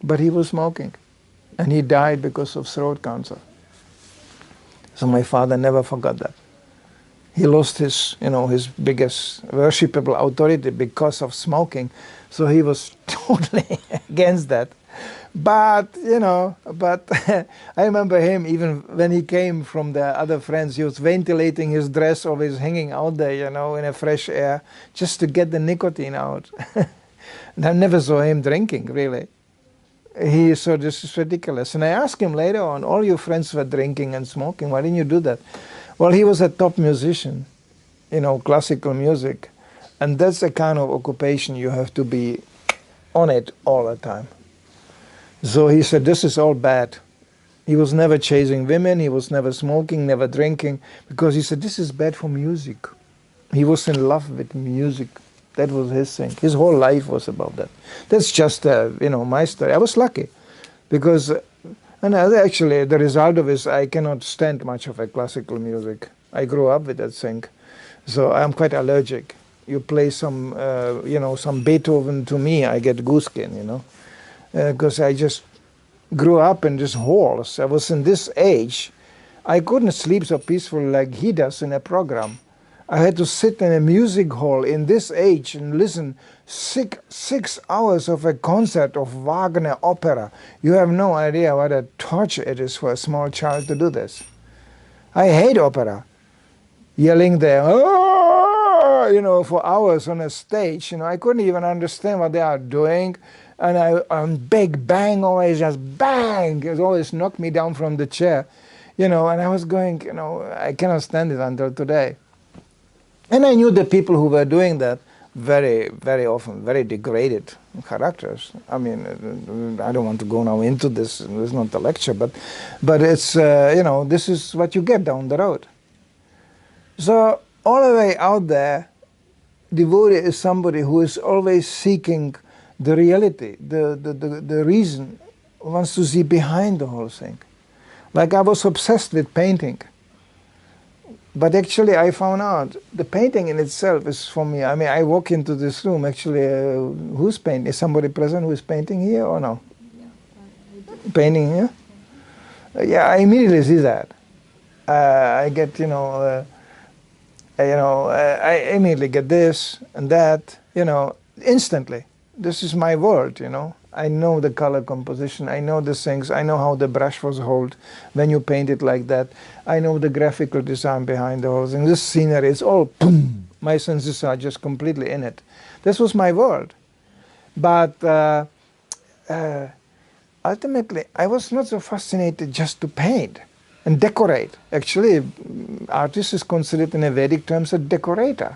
but he was smoking, and he died because of throat cancer. So my father never forgot that. He lost his biggest worshipable authority because of smoking. So he was totally against that. But I remember him, even when he came from the other friends, he was ventilating his dress, always hanging out there, in a fresh air, just to get the nicotine out. And I never saw him drinking, really. He said, this is ridiculous. And I asked him later on, all your friends were drinking and smoking, why didn't you do that? Well, he was a top musician, classical music. And that's the kind of occupation you have to be on it all the time. So he said, this is all bad. He was never chasing women, he was never smoking, never drinking, because he said, this is bad for music. He was in love with music. That was his thing. His whole life was about that. That's just, my story. I was lucky, because, and actually the result of this, I cannot stand much of a classical music. I grew up with that thing, so I'm quite allergic. You play some, some Beethoven to me, I get goose skin, because I just grew up in this halls. I was in this age. I couldn't sleep so peacefully like he does in a program. I had to sit in a music hall in this age and listen 6 hours of a concert of Wagner opera. You have no idea what a torture it is for a small child to do this. I hate opera. Yelling there, oh, for hours on a stage. I couldn't even understand what they are doing. And big bang, always just bang. It always knocked me down from the chair. And I was going, I cannot stand it until today. And I knew the people who were doing that very, very often, very degraded characters. I mean, I don't want to go now into this. It's not a lecture, but it's, this is what you get down the road. So all the way out there, devotee is somebody who is always seeking the reality, the reason, wants to see behind the whole thing. Like I was obsessed with painting. But actually I found out the painting in itself is for me. I mean, I walk into this room, actually, who's painting? Is somebody present who is painting here or no? Yeah. Painting here? Yeah, I immediately see that. I get, I immediately get this and that, instantly. This is my world, I know the color composition, I know the things, I know how the brush was held when you paint it like that. I know the graphical design behind the whole thing. This scenery is all boom. My senses are just completely in it. This was my world. But ultimately, I was not so fascinated just to paint and decorate. Actually, artist is considered in a Vedic terms a decorator.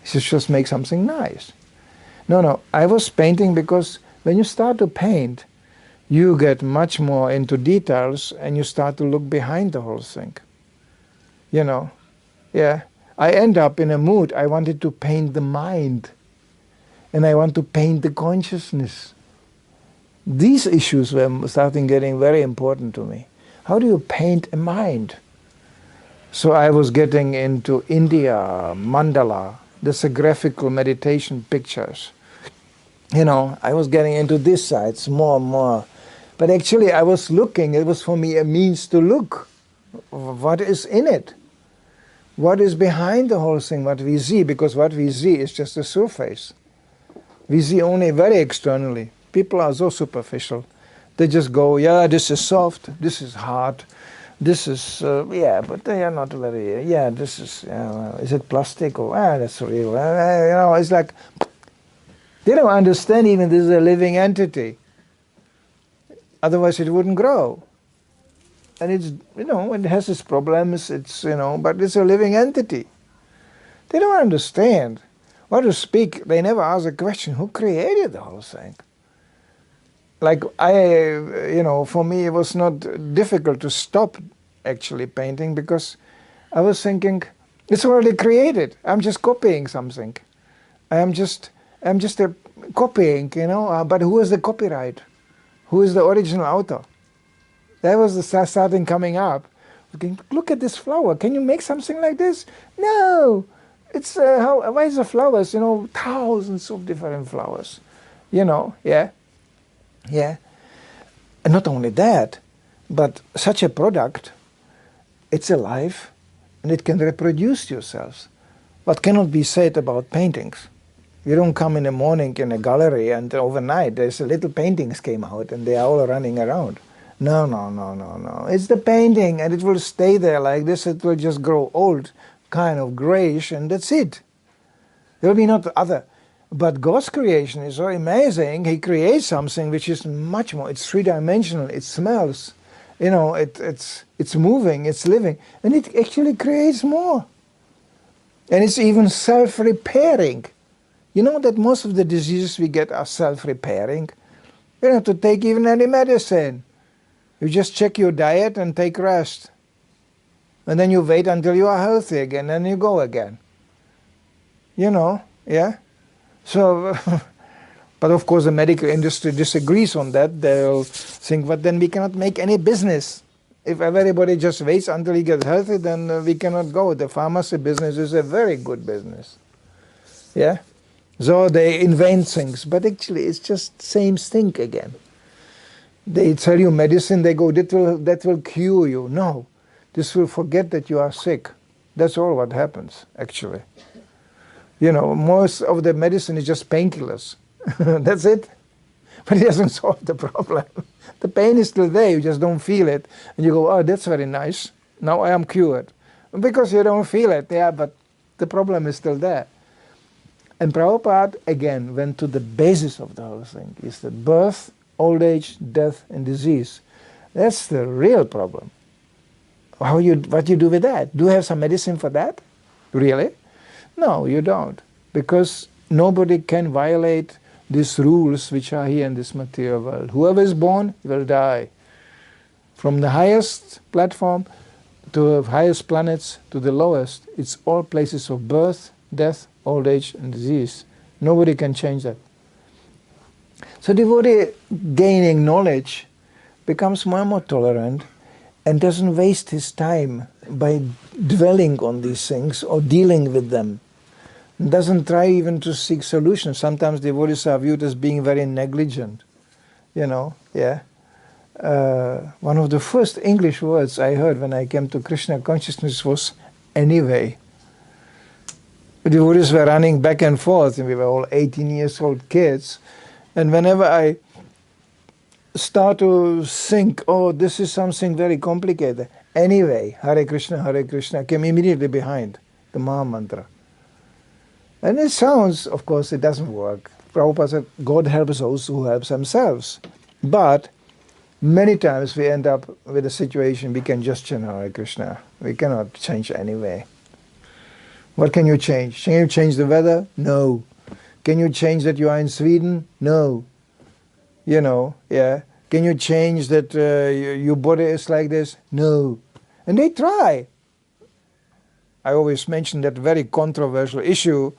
He should just make something nice. No, I was painting because when you start to paint, you get much more into details and you start to look behind the whole thing. Yeah. I end up in a mood, I wanted to paint the mind. And I want to paint the consciousness. These issues were starting getting very important to me. How do you paint a mind? So I was getting into India, mandala, the graphical meditation pictures. I was getting into these sides more and more. But actually I was looking, it was for me a means to look. What is in it? What is behind the whole thing, what we see? Because what we see is just the surface. We see only very externally. People are so superficial. They just go, yeah, this is soft, this is hard, this is, yeah, but they are not very, yeah, this is, is it plastic? Or, that's real. It's like, they don't understand even this is a living entity. Otherwise it wouldn't grow. And it's, it has its problems, it's, but it's a living entity. They don't understand. Or to speak, they never ask the question, who created the whole thing? Like for me it was not difficult to stop actually painting because I was thinking, it's already created. I'm just copying something. I'm just copying, but who is the copyright? Who is the original author? That was the starting coming up. Looking, look at this flower. Can you make something like this? No. It's why is the flowers? Thousands of different flowers. Yeah. And not only that, but such a product, it's alive, and it can reproduce yourselves. What cannot be said about paintings? You don't come in the morning in a gallery and overnight there's little paintings came out and they are all running around. No. It's the painting and it will stay there like this. It will just grow old, kind of grayish, and that's it. There will be not other. But God's creation is so amazing. He creates something which is much more. It's three-dimensional. It smells. It's moving. It's living. And it actually creates more. And it's even self-repairing. You know that most of the diseases we get are self-repairing. You don't have to take even any medicine. You just check your diet and take rest. And then you wait until you are healthy again, and you go again. Yeah? So, but of course the medical industry disagrees on that. They'll think, but then we cannot make any business. If everybody just waits until he gets healthy, then we cannot go. The pharmacy business is a very good business. Yeah? So they invent things, but actually it's just same thing again. They tell you medicine, they go, that will cure you. No, this will forget that you are sick. That's all what happens, actually. Most of the medicine is just painkillers. That's it. But it doesn't solve the problem. The pain is still there, you just don't feel it. And you go, oh, that's very nice. Now I am cured. Because you don't feel it, yeah, but the problem is still there. And Prabhupada, again, went to the basis of the whole thing. Is the birth, old age, death, and disease. That's the real problem. What you do with that? Do you have some medicine for that? Really? No, you don't. Because nobody can violate these rules which are here in this material world. Whoever is born will die. From the highest platform to the highest planets to the lowest, it's all places of birth, death, old age, and disease. Nobody can change that. So devotee gaining knowledge becomes more and more tolerant and doesn't waste his time by dwelling on these things or dealing with them. Doesn't try even to seek solutions. Sometimes devotees are viewed as being very negligent. Yeah. One of the first English words I heard when I came to Krishna consciousness was anyway. The devotees were running back and forth, and we were all 18 years old kids. And whenever I start to think, oh, this is something very complicated, anyway, Hare Krishna, came immediately behind the Maha Mantra. And it sounds, of course, it doesn't work. Prabhupada said, God helps those who help themselves. But many times we end up with a situation we can just chant Hare Krishna. We cannot change anyway. What can you change? Can you change the weather? No. Can you change that you are in Sweden? No. Yeah. Can you change that your body is like this? No. And they try. I always mention that very controversial issue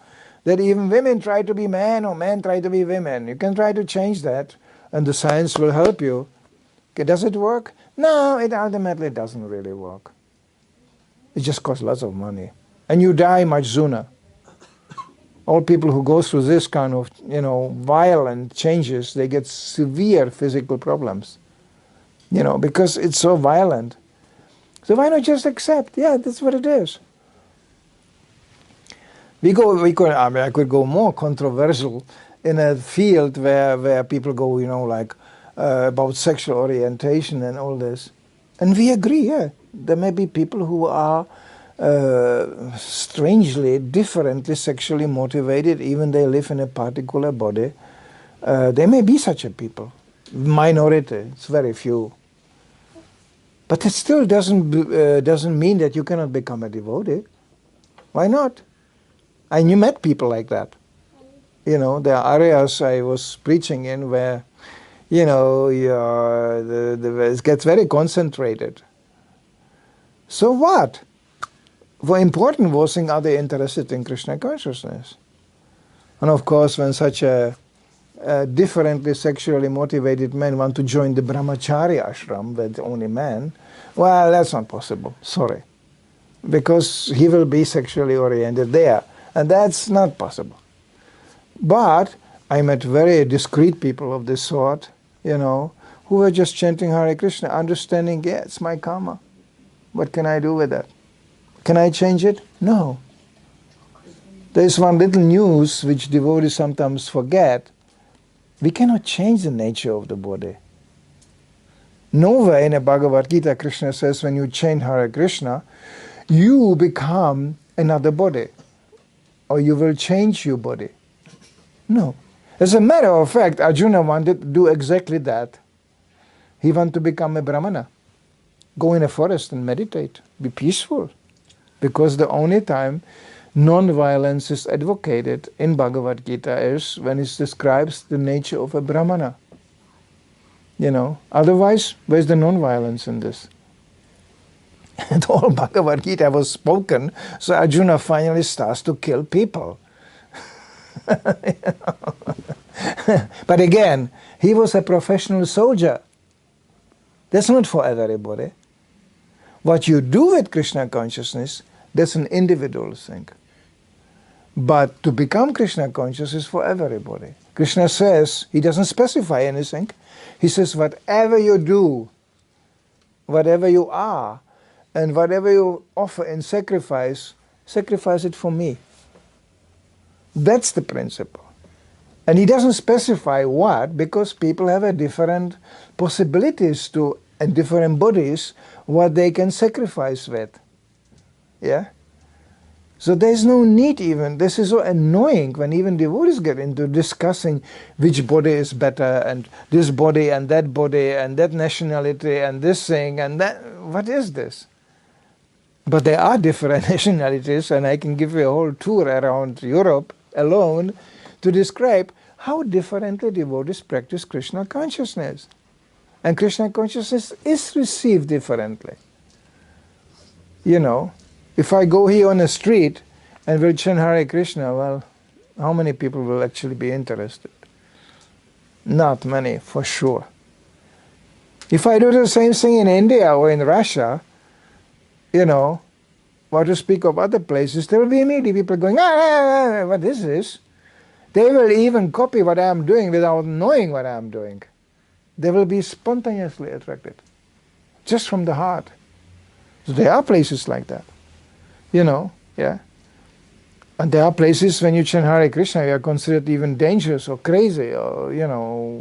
that even women try to be men or men try to be women. You can try to change that and the science will help you. Okay, does it work? No, it ultimately doesn't really work. It just costs lots of money. And you die much sooner. All people who go through this kind of, violent changes, they get severe physical problems, because it's so violent. So why not just accept? Yeah, that's what it is. I could go more controversial in a field where people go, like about sexual orientation and all this. And we agree, yeah, there may be people who are strangely, differently sexually motivated, even they live in a particular body. There may be such a people. Minority, it's very few. But it still doesn't mean that you cannot become a devotee. Why not? And you met people like that. There are areas I was preaching in where, it gets very concentrated. So what? The important was, are they interested in Krishna consciousness? And of course, when such a differently sexually motivated men want to join the brahmachari ashram with only men, well, that's not possible. Sorry. Because he will be sexually oriented there. And that's not possible. But I met very discreet people of this sort, who were just chanting Hare Krishna, understanding, yeah, it's my karma. What can I do with that? Can I change it? No. There is one little news which devotees sometimes forget. We cannot change the nature of the body. Nowhere in the Bhagavad Gita, Krishna says when you chant Hare Krishna, you become another body. Or you will change your body. No. As a matter of fact, Arjuna wanted to do exactly that. He wanted to become a brahmana. Go in a forest and meditate. Be peaceful. Because the only time non-violence is advocated in Bhagavad Gita is when it describes the nature of a brahmana. Otherwise, where's the non-violence in this? And all Bhagavad Gita was spoken, so Arjuna finally starts to kill people. But again, he was a professional soldier. That's not for everybody. What you do with Krishna consciousness, that's an individual thing. But to become Krishna conscious is for everybody. Krishna says, he doesn't specify anything. He says, whatever you do, whatever you are, and whatever you offer in sacrifice, sacrifice it for me. That's the principle. And he doesn't specify what, because people have a different possibilities to, and different bodies, what they can sacrifice with. Yeah? So there's no need even, this is so annoying when even devotees get into discussing which body is better, and this body and that nationality and this thing and that. What is this? But there are different nationalities, and I can give you a whole tour around Europe alone to describe how differently devotees practice Krishna consciousness. And Krishna consciousness is received differently. If I go here on the street and will chant Hare Krishna, well, how many people will actually be interested? Not many, for sure. If I do the same thing in India or in Russia, what to speak of other places, there will be immediately people going, what is this? They will even copy what I am doing without knowing what I am doing. They will be spontaneously attracted, just from the heart. So there are places like that, yeah. And there are places when you chant Hare Krishna, you are considered even dangerous or crazy or,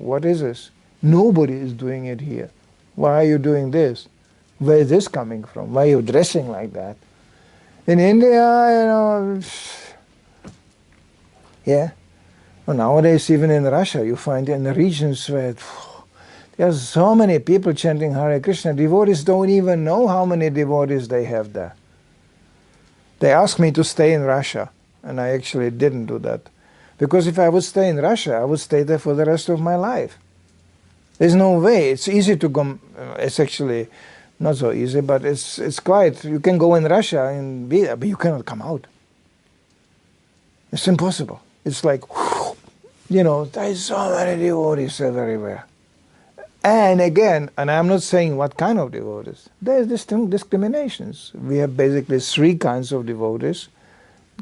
what is this? Nobody is doing it here. Why are you doing this? Where is this coming from? Why are you dressing like that? In India, yeah. Well, nowadays, even in Russia, you find in the regions where there's so many people chanting Hare Krishna, devotees don't even know how many devotees they have there. They asked me to stay in Russia, and I actually didn't do that. Because if I would stay in Russia, I would stay there for the rest of my life. There's no way. It's easy to go, it's actually not so easy, but it's quite, you can go in Russia and be there, but you cannot come out. It's impossible. It's like, there's so many devotees everywhere. And again, and I'm not saying what kind of devotees, there's discriminations. We have basically three kinds of devotees: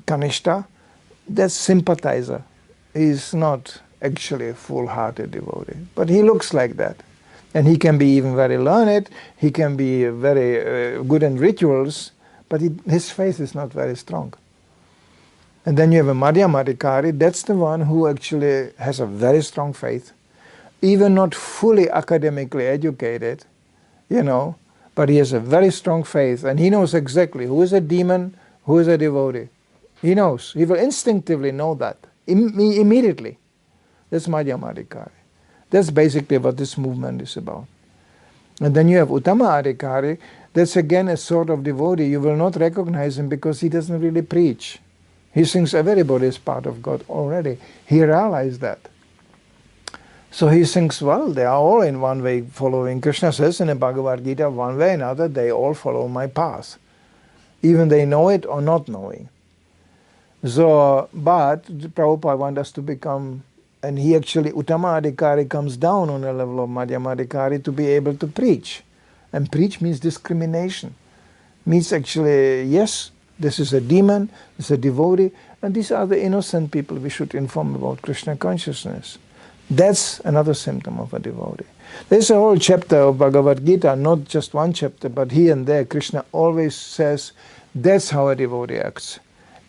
Kanishta, That's sympathizer. He's not actually a full-hearted devotee, but he looks like that. And he can be even very learned, he can be very good in rituals, but his faith is not very strong. And then you have a Madhyamadikari, that's the one who actually has a very strong faith, even not fully academically educated, but he has a very strong faith, and he knows exactly who is a demon, who is a devotee. He knows. He will instinctively know that immediately. That's Madhyamadikari. That's basically what this movement is about. And then you have Uttama Adhikari. That's again a sort of devotee. You will not recognize him because he doesn't really preach. He thinks everybody is part of God already. He realized that. So he thinks, well, they are all in one way following. Krishna says in the Bhagavad Gita, one way or another, they all follow my path. Even they know it or not knowing. So, but Prabhupada wants us to become, and he actually, Uttama Adhikari comes down on the level of Madhyamadikari to be able to preach. And preach means discrimination. Means actually, yes, this is a demon, this is a devotee, and these are the innocent people we should inform about Krishna consciousness. That's another symptom of a devotee. There's a whole chapter of Bhagavad Gita, not just one chapter, but here and there Krishna always says, that's how a devotee acts.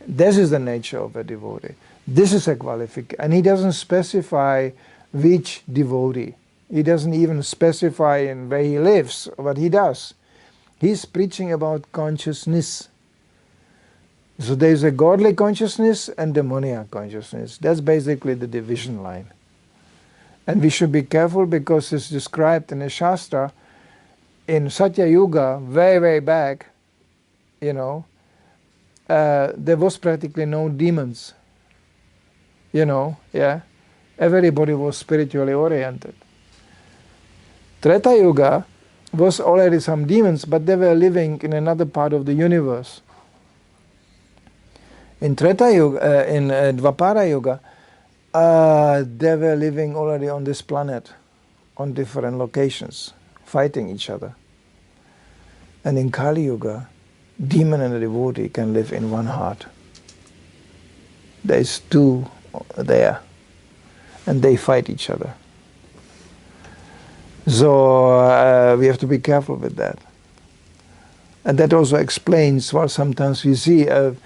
This is the nature of a devotee. This is a qualification. And he doesn't specify which devotee. He doesn't even specify in where he lives, what he does. He's preaching about consciousness. So there's a godly consciousness and demoniac consciousness. That's basically the division line. And we should be careful because it's described in the Shastra in Satya Yuga, way, way back, there was practically no demons. Everybody was spiritually oriented. Treta Yuga was already some demons, but they were living in another part of the universe. In Treta Yuga, in Dvapara Yuga, they were living already on this planet, on different locations, fighting each other. And in Kali Yuga, demon and a devotee can live in one heart. There's two there, and they fight each other. So we have to be careful with that. And that also explains why sometimes we see a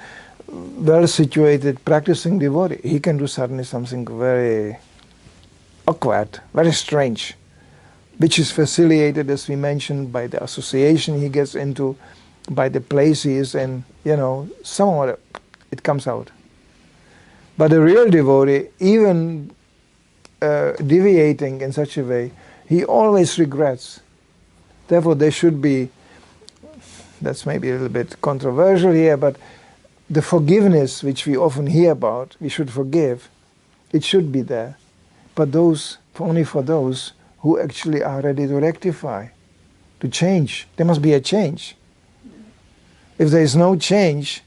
well-situated practicing devotee. He can do suddenly something very awkward, very strange, which is facilitated, as we mentioned, by the association he gets into, by the place he is in, somehow it comes out. But a real devotee, even deviating in such a way, he always regrets. Therefore there should be, that's maybe a little bit controversial here, but the forgiveness which we often hear about, we should forgive, it should be there. But only for those who actually are ready to rectify, to change. There must be a change. If there is no change,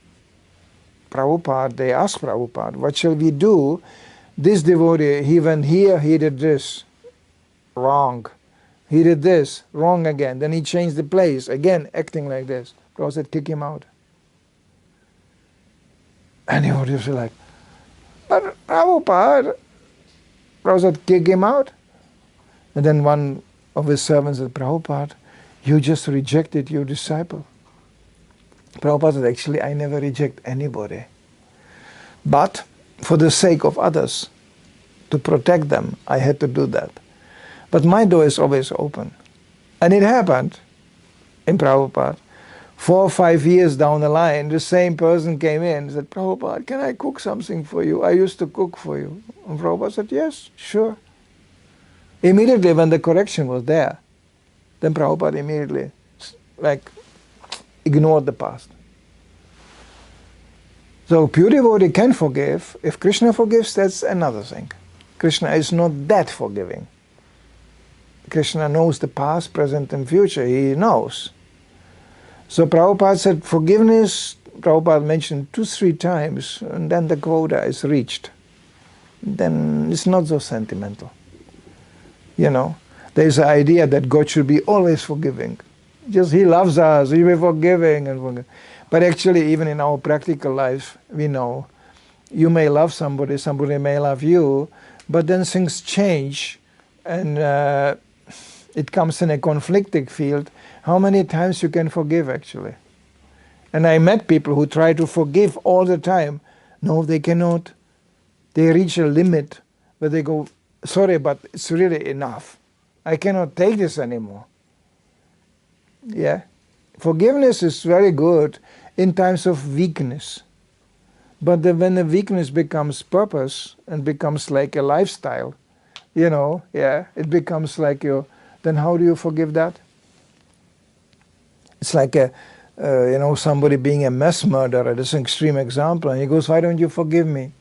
Prabhupada, they ask Prabhupada, what shall we do? This devotee, he went here, he did this, wrong. He did this, wrong again. Then he changed the place, again acting like this. Prabhupada said, kick him out. And he would say like, but Prabhupada said, kick him out. And then one of his servants said, Prabhupada, you just rejected your disciple. Prabhupada said, actually, I never reject anybody. But for the sake of others, to protect them, I had to do that. But my door is always open. And it happened in Prabhupada. 4 or 5 years down the line, the same person came in and said, Prabhupada, can I cook something for you? I used to cook for you. And Prabhupada said, yes, sure. Immediately when the correction was there, then Prabhupada immediately ignored the past. So pure devotee can forgive. If Krishna forgives, that's another thing. Krishna is not that forgiving. Krishna knows the past, present and future. He knows. So Prabhupada said forgiveness, Prabhupada mentioned 2-3 times, and then the quota is reached. Then it's not so sentimental. There's an idea that God should be always forgiving. Just He loves us, He will be forgiving. But actually, even in our practical life, we know You may love somebody, somebody may love you, but then things change and it comes in a conflicting field. How many times you can forgive actually? And I met people who try to forgive all the time. No, they cannot. They reach a limit where they go, sorry, but it's really enough. I cannot take this anymore. Yeah. Forgiveness is very good in times of weakness. But when the weakness becomes purpose and becomes like a lifestyle, it becomes like then how do you forgive that? It's like somebody being a mass murderer. That's an extreme example. And he goes, why don't you forgive me?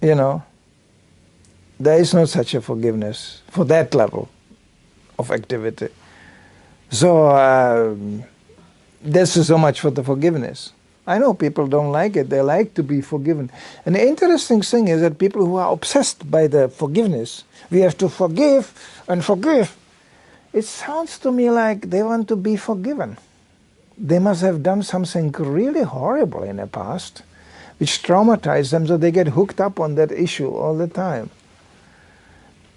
There is no such a forgiveness for that level of activity. So this is so much for the forgiveness. I know people don't like it. They like to be forgiven. And the interesting thing is that people who are obsessed by the forgiveness, we have to forgive and forgive. It sounds to me like they want to be forgiven. They must have done something really horrible in the past, which traumatized them, so they get hooked up on that issue all the time.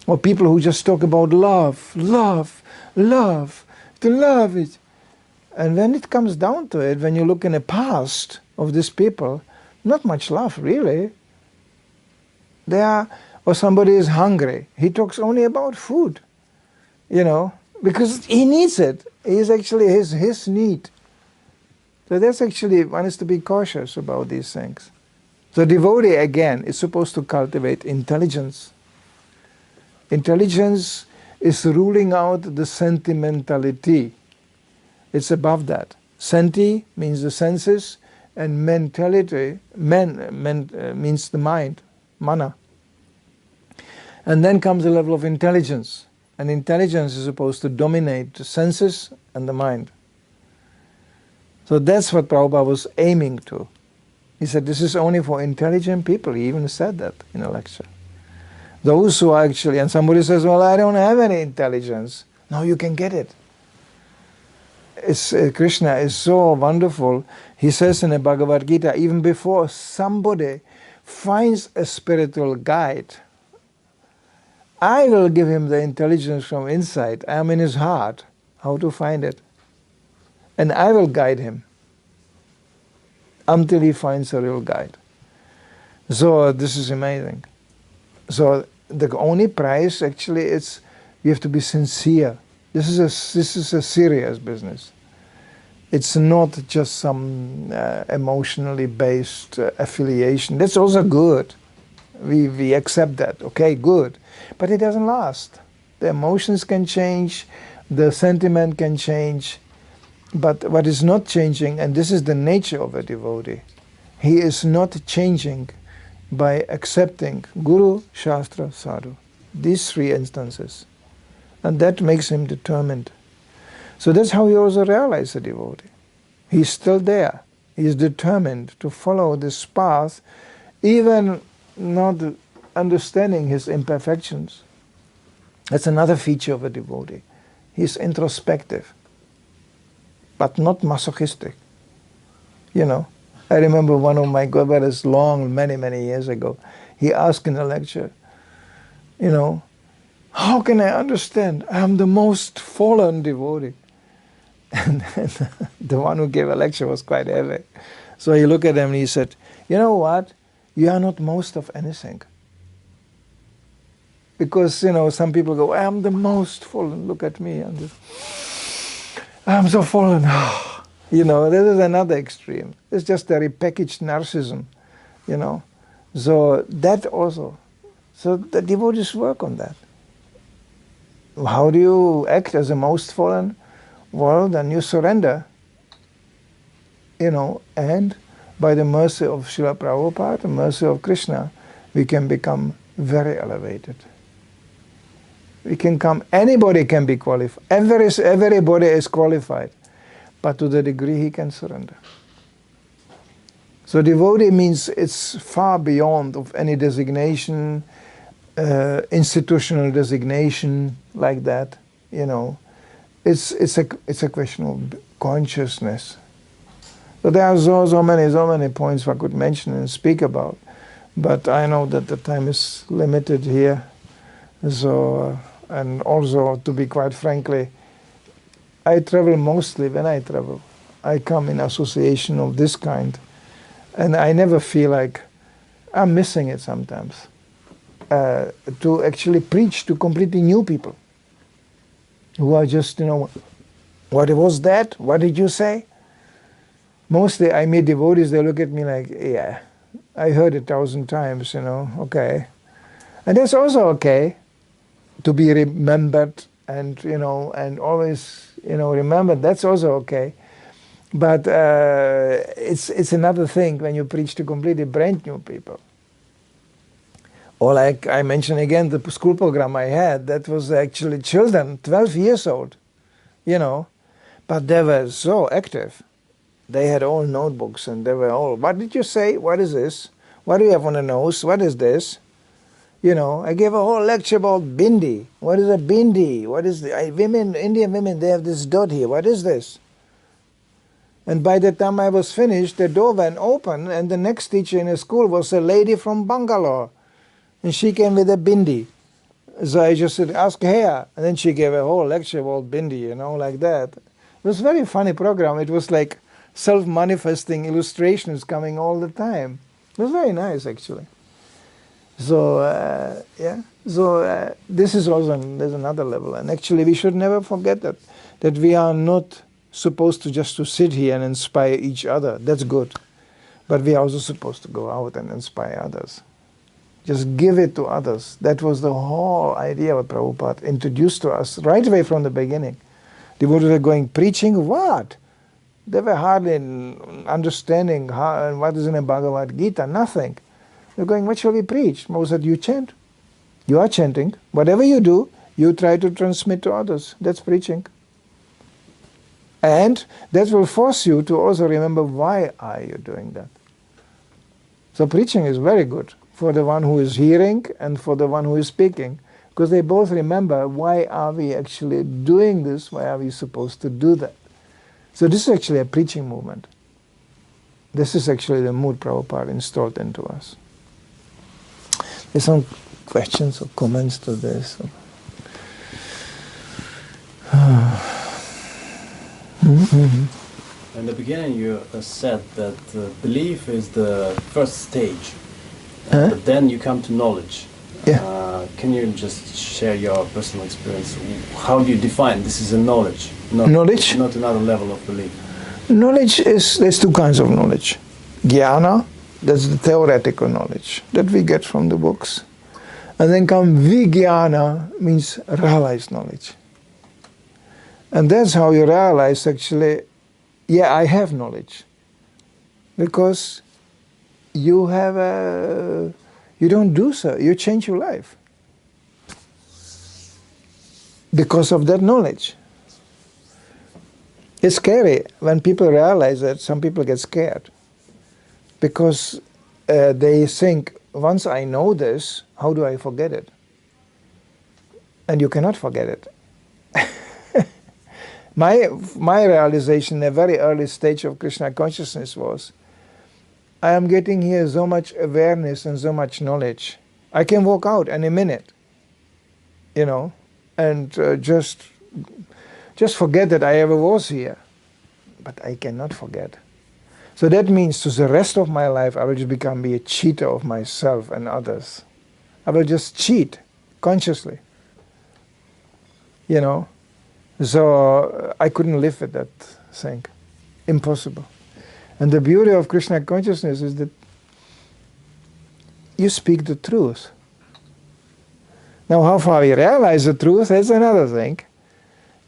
Or people who just talk about love, love, love, to love it. And when it comes down to it, when you look in the past of these people, not much love really. Or somebody is hungry. He talks only about food, because he needs it. It is actually his need. So that's actually, one is to be cautious about these things. So devotee, again, is supposed to cultivate intelligence. Intelligence is ruling out the sentimentality. It's above that. Senti means the senses, and mentality, means the mind, mana. And then comes the level of intelligence. And intelligence is supposed to dominate the senses and the mind. So that's what Prabhupada was aiming to. He said, this is only for intelligent people. He even said that in a lecture. Those who are actually, and somebody says, well, I don't have any intelligence. No, you can get it. Krishna is so wonderful. He says in the Bhagavad Gita, even before somebody finds a spiritual guide, I will give him the intelligence from inside. I am in his heart, how to find it. And I will guide him until he finds a real guide. So this is amazing. So the only price actually is you have to be sincere. This is a serious business. It's not just some emotionally based affiliation. That's also good. We accept that. Okay, good. But it doesn't last. The emotions can change, the sentiment can change, but what is not changing, and this is the nature of a devotee, he is not changing by accepting Guru, Shastra, Sadhu. These three instances. And that makes him determined. So that's how he also realized the devotee. He's still there. He is determined to follow this path, even not understanding his imperfections. That's another feature of a devotee. He's introspective, but not masochistic. I remember one of my Gurudevas many years ago, he asked in a lecture, how can I understand? I am the most fallen devotee. And the one who gave a lecture was quite heavy. So he looked at him and he said, you know what? You are not most of anything. Because, some people go, I am the most fallen, look at me. I'm so fallen. This is another extreme. It's just a repackaged narcissism, So that also. So the devotees work on that. How do you act as a most fallen? Well, then you surrender, and by the mercy of Srila Prabhupada, the mercy of Krishna, we can become very elevated. Anybody can be qualified. Everybody is qualified, but to the degree he can surrender. So devotee means it's far beyond of any designation, institutional designation like that, It's a question of consciousness. So there are so many points I could mention and speak about. But I know that the time is limited here. So, and also, to be quite frankly, I travel mostly when I travel. I come in association of this kind. And I never feel like I'm missing it sometimes. To actually preach to completely new people who are just, what was that? What did you say? Mostly I meet devotees, they look at me like, yeah, I heard it 1,000 times, okay. And that's also okay to be remembered and, and always, remember, that's also okay. But it's another thing when you preach to completely brand new people. Or like I mentioned again, the school program I had, that was actually children, 12 years old, but they were so active. They had all notebooks and they were all, what did you say? What is this? What do you have on the nose? What is this? I gave a whole lecture about bindi. What is a bindi? What is women, Indian women, they have this dot here. What is this? And by the time I was finished, the door went open and the next teacher in the school was a lady from Bangalore. And she came with a bindi. So I just said, ask her. And then she gave a whole lecture about bindi, like that. It was a very funny program. It was like self-manifesting illustrations coming all the time. It was very nice, actually. So, yeah. So this is also, there's another level. And actually, we should never forget that we are not supposed to just to sit here and inspire each other. That's good. But we are also supposed to go out and inspire others. Just give it to others. That was the whole idea what Prabhupada introduced to us right away from the beginning. Devotees were going, preaching what? They were hardly understanding what is in a Bhagavad Gita, nothing. They're going, what shall we preach? Prabhupada said, you chant. You are chanting. Whatever you do, you try to transmit to others. That's preaching. And that will force you to also remember why are you doing that. So preaching is very good for the one who is hearing and for the one who is speaking, because they both remember why are we actually doing this, why are we supposed to do that. So this is actually a preaching movement. This is actually the mood Prabhupada installed into us. There's some questions or comments to this. In the beginning you said that belief is the first stage, but then you come to knowledge. Yeah. Can you just share your personal experience? How do you define this is a knowledge? Knowledge? Not another level of belief. Knowledge is, there's two kinds of knowledge. Jnana, that's the theoretical knowledge that we get from the books. And then come vijnana, means realized knowledge. And that's how you realize actually, yeah, I have knowledge. Because you have you don't do so, you change your life. Because of that knowledge. It's scary when people realize that. Some people get scared. Because they think, once I know this, how do I forget it? And you cannot forget it. My realization in a very early stage of Krishna consciousness was, I am getting here so much awareness and so much knowledge. I can walk out in a minute, and just forget that I ever was here. But I cannot forget. So that means to the rest of my life, I will just be a cheater of myself and others. I will just cheat consciously. So I couldn't live with that thing. Impossible. And the beauty of Krishna consciousness is that you speak the truth. Now how far you realize the truth, that's another thing.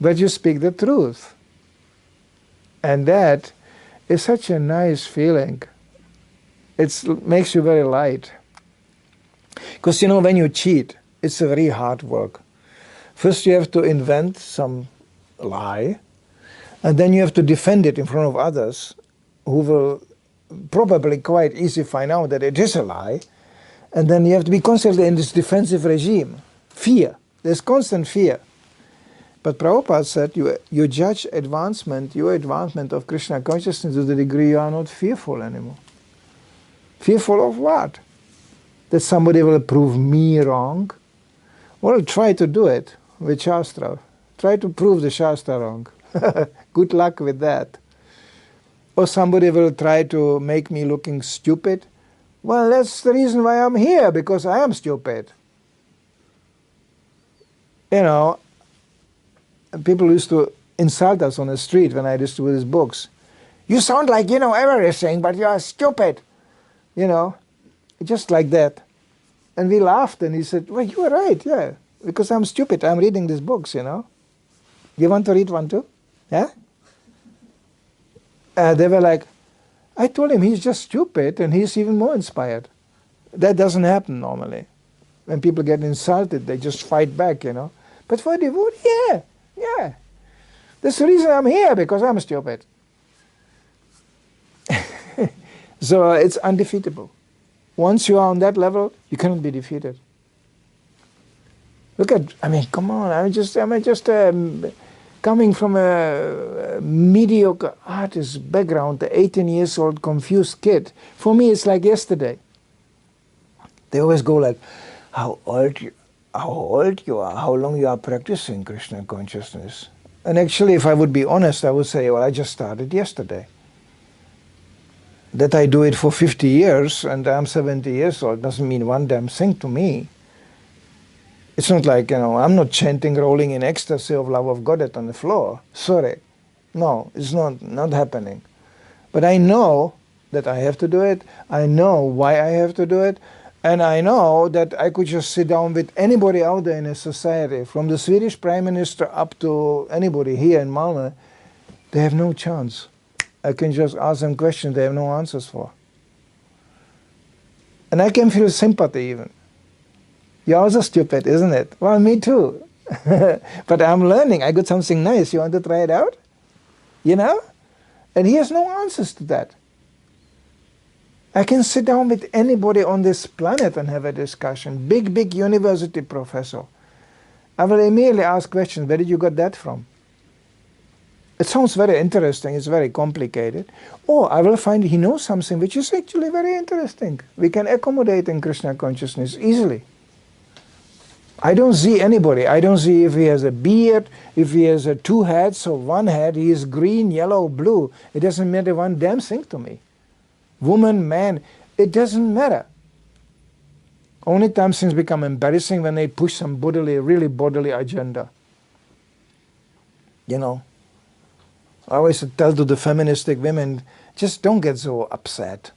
But you speak the truth. And that is such a nice feeling. It makes you very light. Because when you cheat, it's a very hard work. First you have to invent some lie, and then you have to defend it in front of others, who will probably quite easily find out that it is a lie. And then you have to be constantly in this defensive regime. Fear. There's constant fear. But Prabhupada said you judge advancement, your advancement of Krishna consciousness to the degree you are not fearful anymore. Fearful of what? That somebody will prove me wrong? Well, try to do it with Shastra. Try to prove the Shastra wrong. Good luck with that. Or somebody will try to make me looking stupid. Well, that's the reason why I'm here, because I am stupid. You know, people used to insult us on the street when I distributed these books. You sound like you know everything, but you are stupid. You know, just like that. And we laughed, and he said, well, you are right, yeah, because I'm stupid. I'm reading these books, you know. You want to read one too? Yeah? They were like, I told him he's just stupid, and he's even more inspired. That doesn't happen normally. When people get insulted, they just fight back, you know. But for a devotee, yeah. That's the reason I'm here, because I'm stupid. So it's undefeatable. Once you are on that level, you cannot be defeated. Look at, I mean, come on, I'm just coming from a mediocre artist background, the 18 years old confused kid. For me, it's like yesterday. They always go like, how old you are, how long you are practicing Krishna consciousness. And actually, if I would be honest, I would say, well, I just started yesterday. That I do it for 50 years and I'm 70 years old doesn't mean one damn thing to me. It's not like, you know, I'm not chanting, rolling in ecstasy of love of God on the floor. Sorry. No, it's not happening. But I know that I have to do it. I know why I have to do it. And I know that I could just sit down with anybody out there in a society, from the Swedish Prime Minister up to anybody here in Malmö. They have no chance. I can just ask them questions they have no answers for. And I can feel sympathy even. You're also stupid, isn't it? Well, me too. But I'm learning. I got something nice. You want to try it out? You know? And he has no answers to that. I can sit down with anybody on this planet and have a discussion. Big university professor. I will immediately ask questions. Where did you get that from? It sounds very interesting, it's very complicated. Or I will find he knows something which is actually very interesting. We can accommodate in Krishna consciousness easily. I don't see anybody. I don't see if he has a beard, if he has two heads or one head. He is green, yellow, blue. It doesn't matter one damn thing to me. Woman, man, it doesn't matter. Only time things become embarrassing when they push some really bodily agenda. You know. I always tell to the feministic women, just don't get so upset.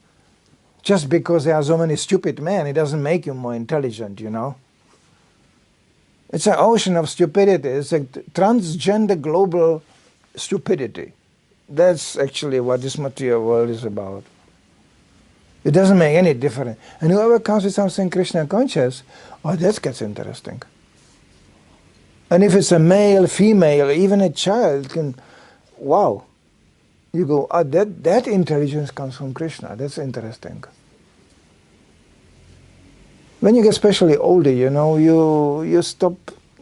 Just because there are so many stupid men, it doesn't make you more intelligent, you know. It's an ocean of stupidity. It's a transgender global stupidity. That's actually what this material world is about. It doesn't make any difference. And whoever comes with something Krishna conscious, oh, that gets interesting. And if it's a male, female, even a child can... Wow, you go, oh, that intelligence comes from Krishna, that's interesting. When you get especially older, you know, you stop,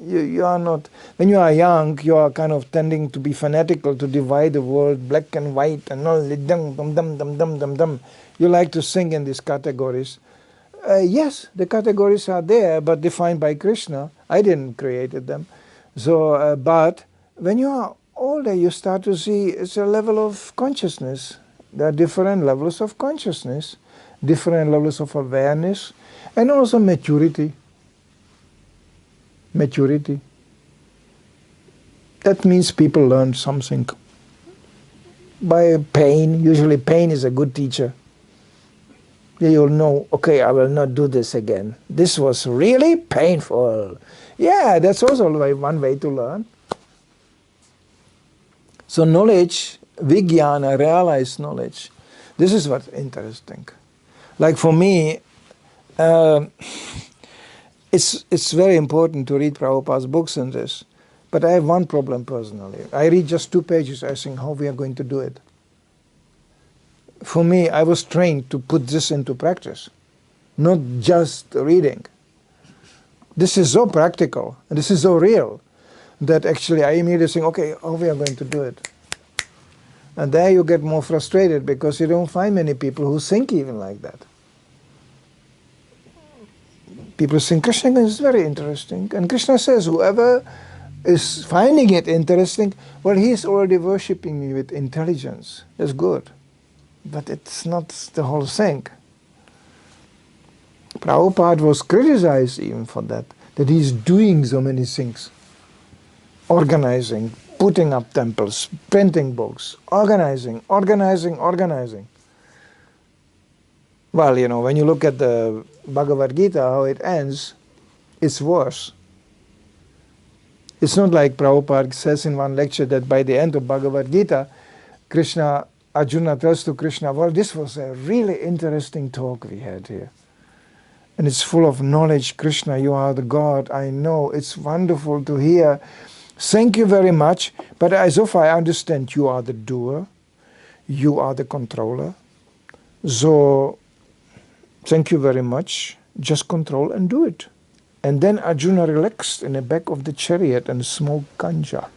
you are not, when you are young, you are kind of tending to be fanatical, to divide the world, black and white, and all, dum. You like to sing in these categories. Yes, the categories are there, but defined by Krishna. I didn't create them. So, but when you are older, you start to see it's a level of consciousness. There are different levels of consciousness, different levels of awareness, and also maturity. Maturity. That means people learn something. By pain, usually pain is a good teacher. You'll know, okay, I will not do this again. This was really painful. Yeah, that's also one way to learn. So knowledge, vijnana, realized knowledge, this is what's interesting. Like for me, it's very important to read Prabhupada's books in this. But I have one problem personally. I read just 2 pages, I think how we are going to do it. For me, I was trained to put this into practice, not just reading. This is so practical, and this is so real. that actually I immediately think, okay, how we are going to do it? And there you get more frustrated because you don't find many people who think even like that. People think Krishna is very interesting. And Krishna says, whoever is finding it interesting, well, he is already worshipping me with intelligence. That's good. But it's not the whole thing. Prabhupada was criticized even for that he's doing so many things. Organizing, putting up temples, printing books, organizing. Well, you know, when you look at the Bhagavad Gita, how it ends, it's worse. It's not like Prabhupada says in one lecture that by the end of Bhagavad Gita, Arjuna tells to Krishna, well, this was a really interesting talk we had here. And it's full of knowledge. Krishna, you are the God, I know. It's wonderful to hear. Thank you very much. But as if I understand, you are the doer. You are the controller. So, thank you very much. Just control and do it. And then Arjuna relaxed in the back of the chariot and smoked ganja,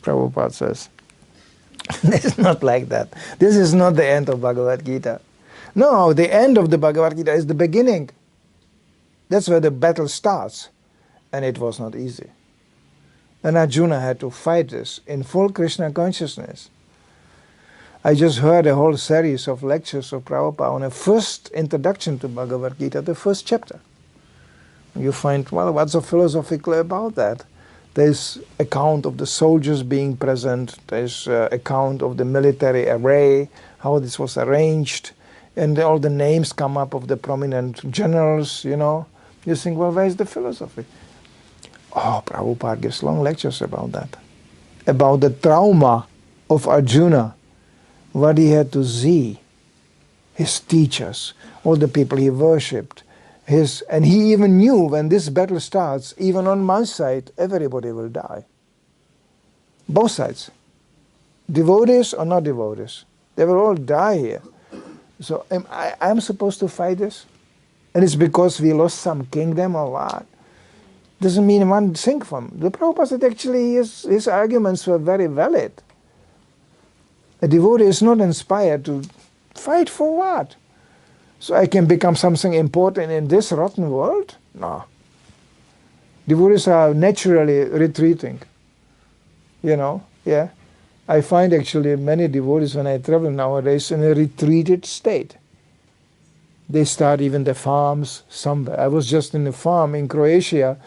Prabhupada says. It's not like that. This is not the end of Bhagavad Gita. No, the end of the Bhagavad Gita is the beginning. That's where the battle starts. And it was not easy. And Arjuna had to fight this in full Krishna consciousness. I just heard a whole series of lectures of Prabhupada on a first introduction to Bhagavad Gita, the first chapter. You find, well, what's so philosophical about that? There's account of the soldiers being present, there's account of the military array, how this was arranged, and all the names come up of the prominent generals, you know. You think, well, where's the philosophy? Oh, Prabhupada gives long lectures about that. About the trauma of Arjuna, what he had to see, his teachers, all the people he worshipped, and he even knew when this battle starts, even on my side, everybody will die. Both sides. Devotees or not devotees. They will all die here. So I'm supposed to fight this? And it's because we lost some kingdom or what? Doesn't mean one thing from the Prabhupada said actually his arguments were very valid. A devotee is not inspired to fight for what? So I can become something important in this rotten world? No. Devotees are naturally retreating. You know, yeah. I find actually many devotees when I travel nowadays in a retreated state. They start even the farms somewhere. I was just in a farm in Croatia.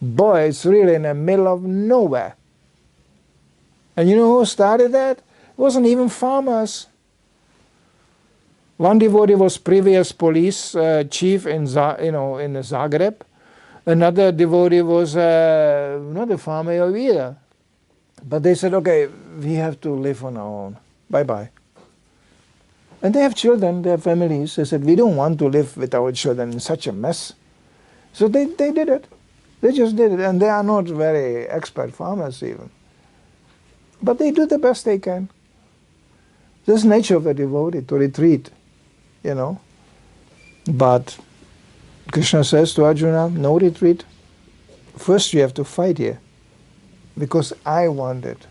Boy, it's really in the middle of nowhere. And you know who started that? It wasn't even farmers. One devotee was previous police chief in Zagreb. Another devotee was not a farmer either. But they said, okay, we have to live on our own. Bye-bye. And they have children, they have families. They said, we don't want to live with our children in such a mess. So they did it. They just did it. And they are not very expert farmers even. But they do the best they can. This is the nature of a devotee, to retreat, you know. But Krishna says to Arjuna, no retreat. First you have to fight here. Because I want it.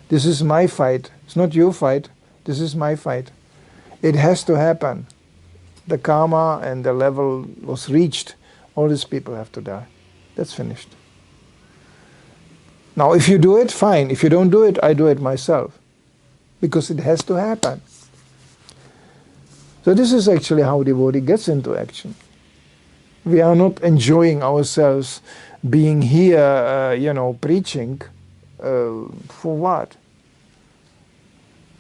This is my fight. It's not your fight. This is my fight. It has to happen. The karma and the level was reached. All these people have to die. That's finished. Now, if you do it, fine. If you don't do it, I do it myself. Because it has to happen. So this is actually how devotee gets into action. We are not enjoying ourselves being here, preaching. For what?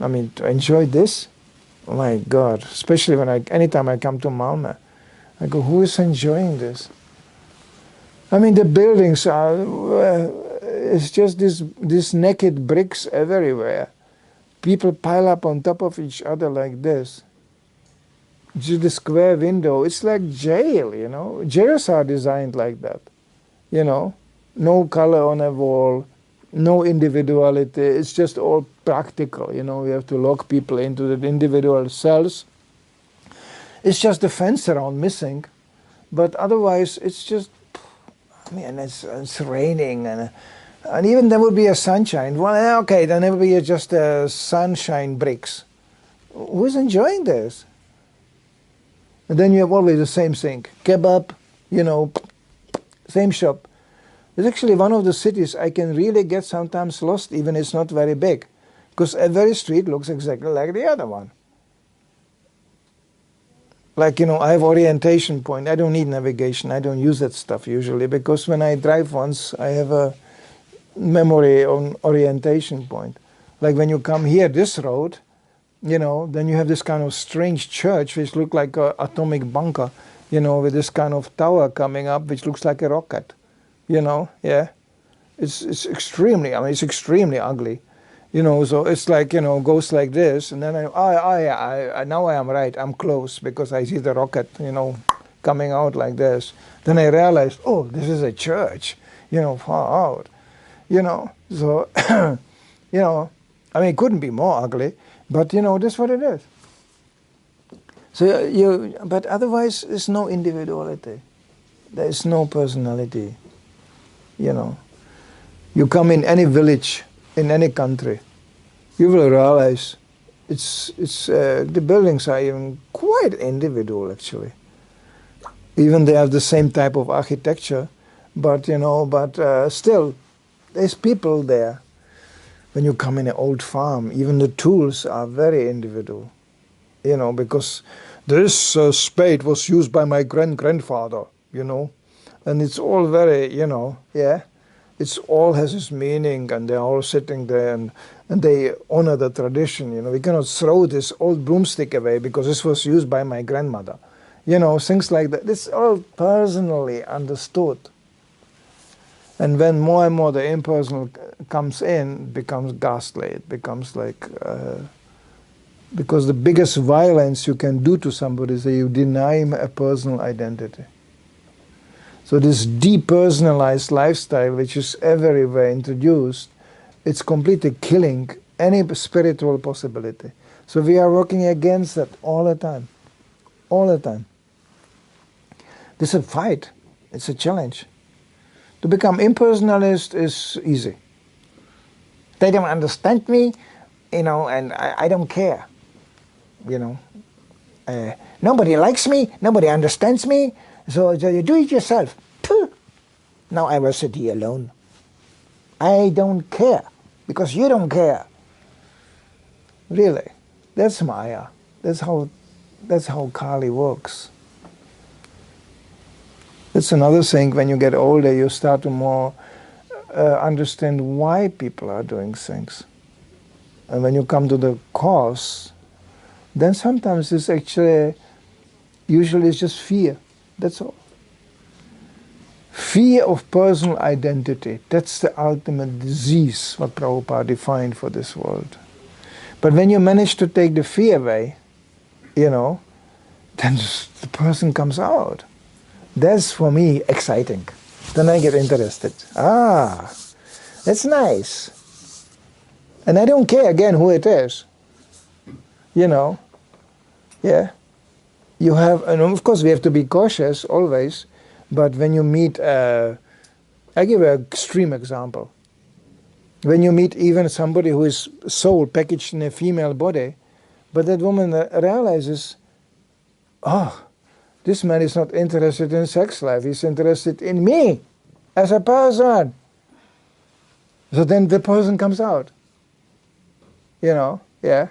I mean, to enjoy this? Oh my God, especially anytime I come to Malmö, I go, who is enjoying this? I mean, the buildings are, it's just these naked bricks everywhere. People pile up on top of each other like this. Just the square window, it's like jail, you know. Jails are designed like that, you know. No color on a wall, no individuality, it's just all practical, you know. We have to lock people into the individual cells. It's just the fence around missing, but otherwise it's just, I mean, it's raining and And even there would be a sunshine. Well, okay, then there would be just sunshine bricks. Who's enjoying this? And then you have always the same thing. Kebab, you know, same shop. It's actually one of the cities I can really get sometimes lost, even it's not very big. Because every street looks exactly like the other one. Like, you know, I have orientation point. I don't need navigation. I don't use that stuff usually, because when I drive once, I have a memory on orientation point. Like when you come here, this road, you know, then you have this kind of strange church which looks like an atomic bunker, you know, with this kind of tower coming up which looks like a rocket, you know, yeah. It's extremely, I mean, it's extremely ugly. You know, so it's like, you know, goes like this, and then now I am right, I'm close, because I see the rocket, you know, coming out like this. Then I realized, oh, this is a church, you know, far out, you know. So, you know, I mean, it couldn't be more ugly, but, you know, that's what it is. So but otherwise, there's no individuality. There is no personality, you know. You come in any village, in any country, you will realize the buildings are even quite individual actually. Even they have the same type of architecture, but you know, still, there's people there. When you come in an old farm, even the tools are very individual, you know, because this spade was used by my grandfather, you know, and it's all very, you know, yeah. It's all has its meaning, and they're all sitting there, and they honor the tradition. You know, we cannot throw this old broomstick away because this was used by my grandmother. You know, things like that. It's all personally understood. And when more and more the impersonal comes in, it becomes ghastly. It becomes like, because the biggest violence you can do to somebody is that you deny him a personal identity. So this depersonalized lifestyle, which is everywhere introduced, it's completely killing any spiritual possibility. So we are working against that all the time. All the time. This is a fight. It's a challenge. To become impersonalist is easy. They don't understand me, you know, and I don't care. You know. Nobody likes me, nobody understands me, so you do it yourself. Now I will sit here alone. I don't care, because you don't care. Really, that's Maya. That's how Kali works. That's another thing. When you get older, you start to more understand why people are doing things. And when you come to the cause, then sometimes it's actually, usually it's just fear. That's all. Fear of personal identity. That's the ultimate disease, what Prabhupada defined for this world. But when you manage to take the fear away, you know, then the person comes out. That's, for me, exciting. Then I get interested. Ah, that's nice. And I don't care, again, who it is. You know, yeah. You have, and of course we have to be cautious always, but when you meet, I give an extreme example. When you meet even somebody who is soul packaged in a female body, but that woman realizes, oh, this man is not interested in sex life, he's interested in me as a person. So then the person comes out. You know, yeah.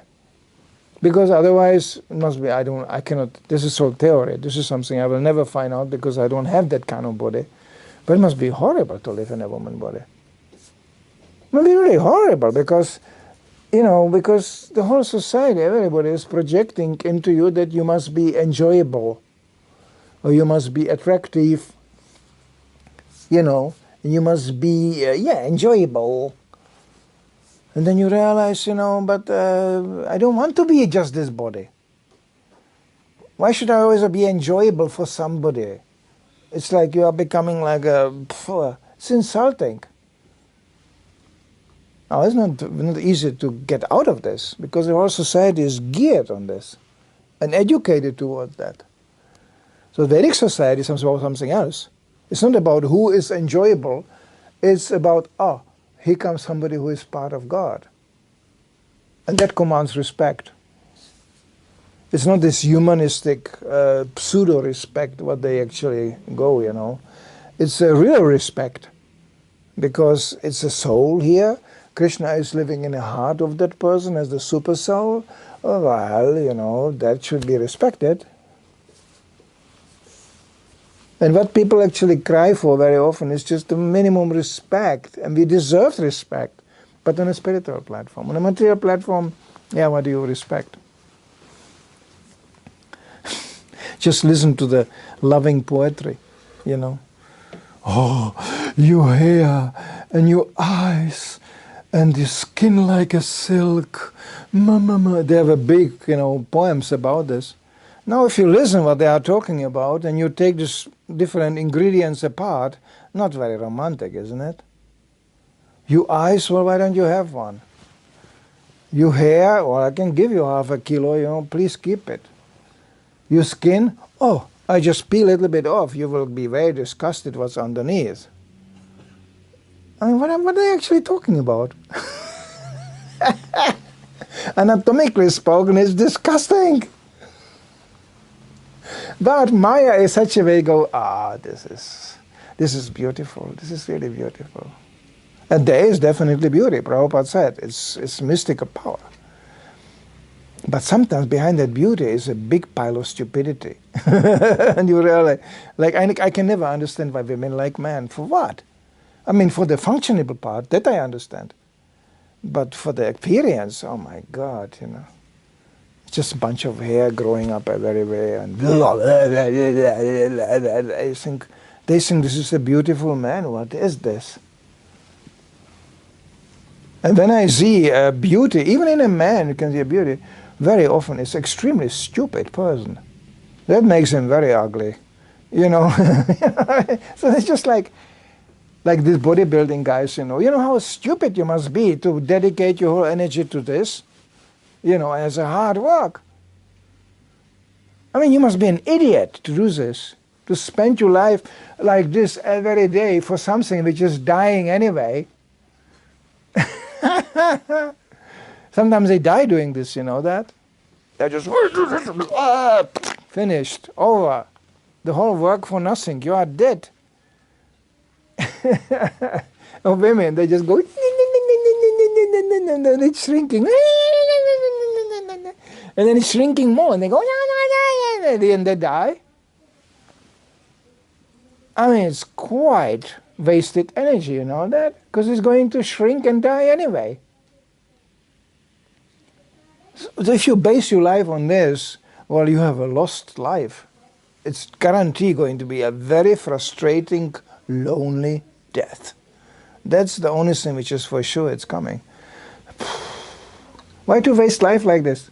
Because otherwise, it must be, I cannot, this is all theory, this is something I will never find out because I don't have that kind of body. But it must be horrible to live in a woman body. It must be really horrible because, you know, because the whole society, everybody is projecting into you that you must be enjoyable, or you must be attractive, you know, and you must be, enjoyable. And then you realize, you know, but I don't want to be just this body. Why should I always be enjoyable for somebody? It's like you are becoming like it's insulting. Now, it's not easy to get out of this, because the whole society is geared on this and educated towards that. So Vedic society is about something else. It's not about who is enjoyable. It's about, He comes somebody who is part of God. And that commands respect. It's not this humanistic pseudo-respect what they actually go, you know. It's a real respect, because it's a soul here. Krishna is living in the heart of that person as the super soul. Oh, well, you know, that should be respected. And what people actually cry for very often is just the minimum respect, and we deserve respect, but on a spiritual platform. On a material platform, yeah, what do you respect? Just listen to the loving poetry, you know. Oh, your hair and your eyes and your skin like a silk. Mama. They have a big, you know, poems about this. Now, if you listen what they are talking about and you take these different ingredients apart, not very romantic, isn't it? Your eyes, well, why don't you have one? Your hair, well, I can give you half a kilo, you know, please keep it. Your skin, oh, I just peel a little bit off, you will be very disgusted what's underneath. I mean, what are they actually talking about? Anatomically spoken, it's disgusting. But Maya is such a way to go, this is beautiful, this is really beautiful. And there is definitely beauty, Prabhupada said, it's mystical power. But sometimes behind that beauty is a big pile of stupidity. And you realize, like, I can never understand why women like men. For what? I mean, for the functionable part, that I understand. But for the appearance, oh my God, you know. It's just a bunch of hair growing up everywhere. And they think this is a beautiful man. What is this? And when I see a beauty, even in a man you can see a beauty, very often it's extremely stupid person. That makes him very ugly, you know. So it's just like these bodybuilding guys, you know. You know how stupid you must be to dedicate your whole energy to this, you know, as a hard work. I mean, you must be an idiot to do this, to spend your life like this every day for something which is dying anyway. Sometimes they die doing this, you know that? They're just finished, over. The whole work for nothing, you are dead. Or women, they just go, and it's shrinking. And then it's shrinking more, and they go, and they die. I mean, it's quite wasted energy, you know that? Because it's going to shrink and die anyway. So if you base your life on this, well, you have a lost life. It's guaranteed going to be a very frustrating, lonely death. That's the only thing which is for sure it's coming. Why to waste life like this?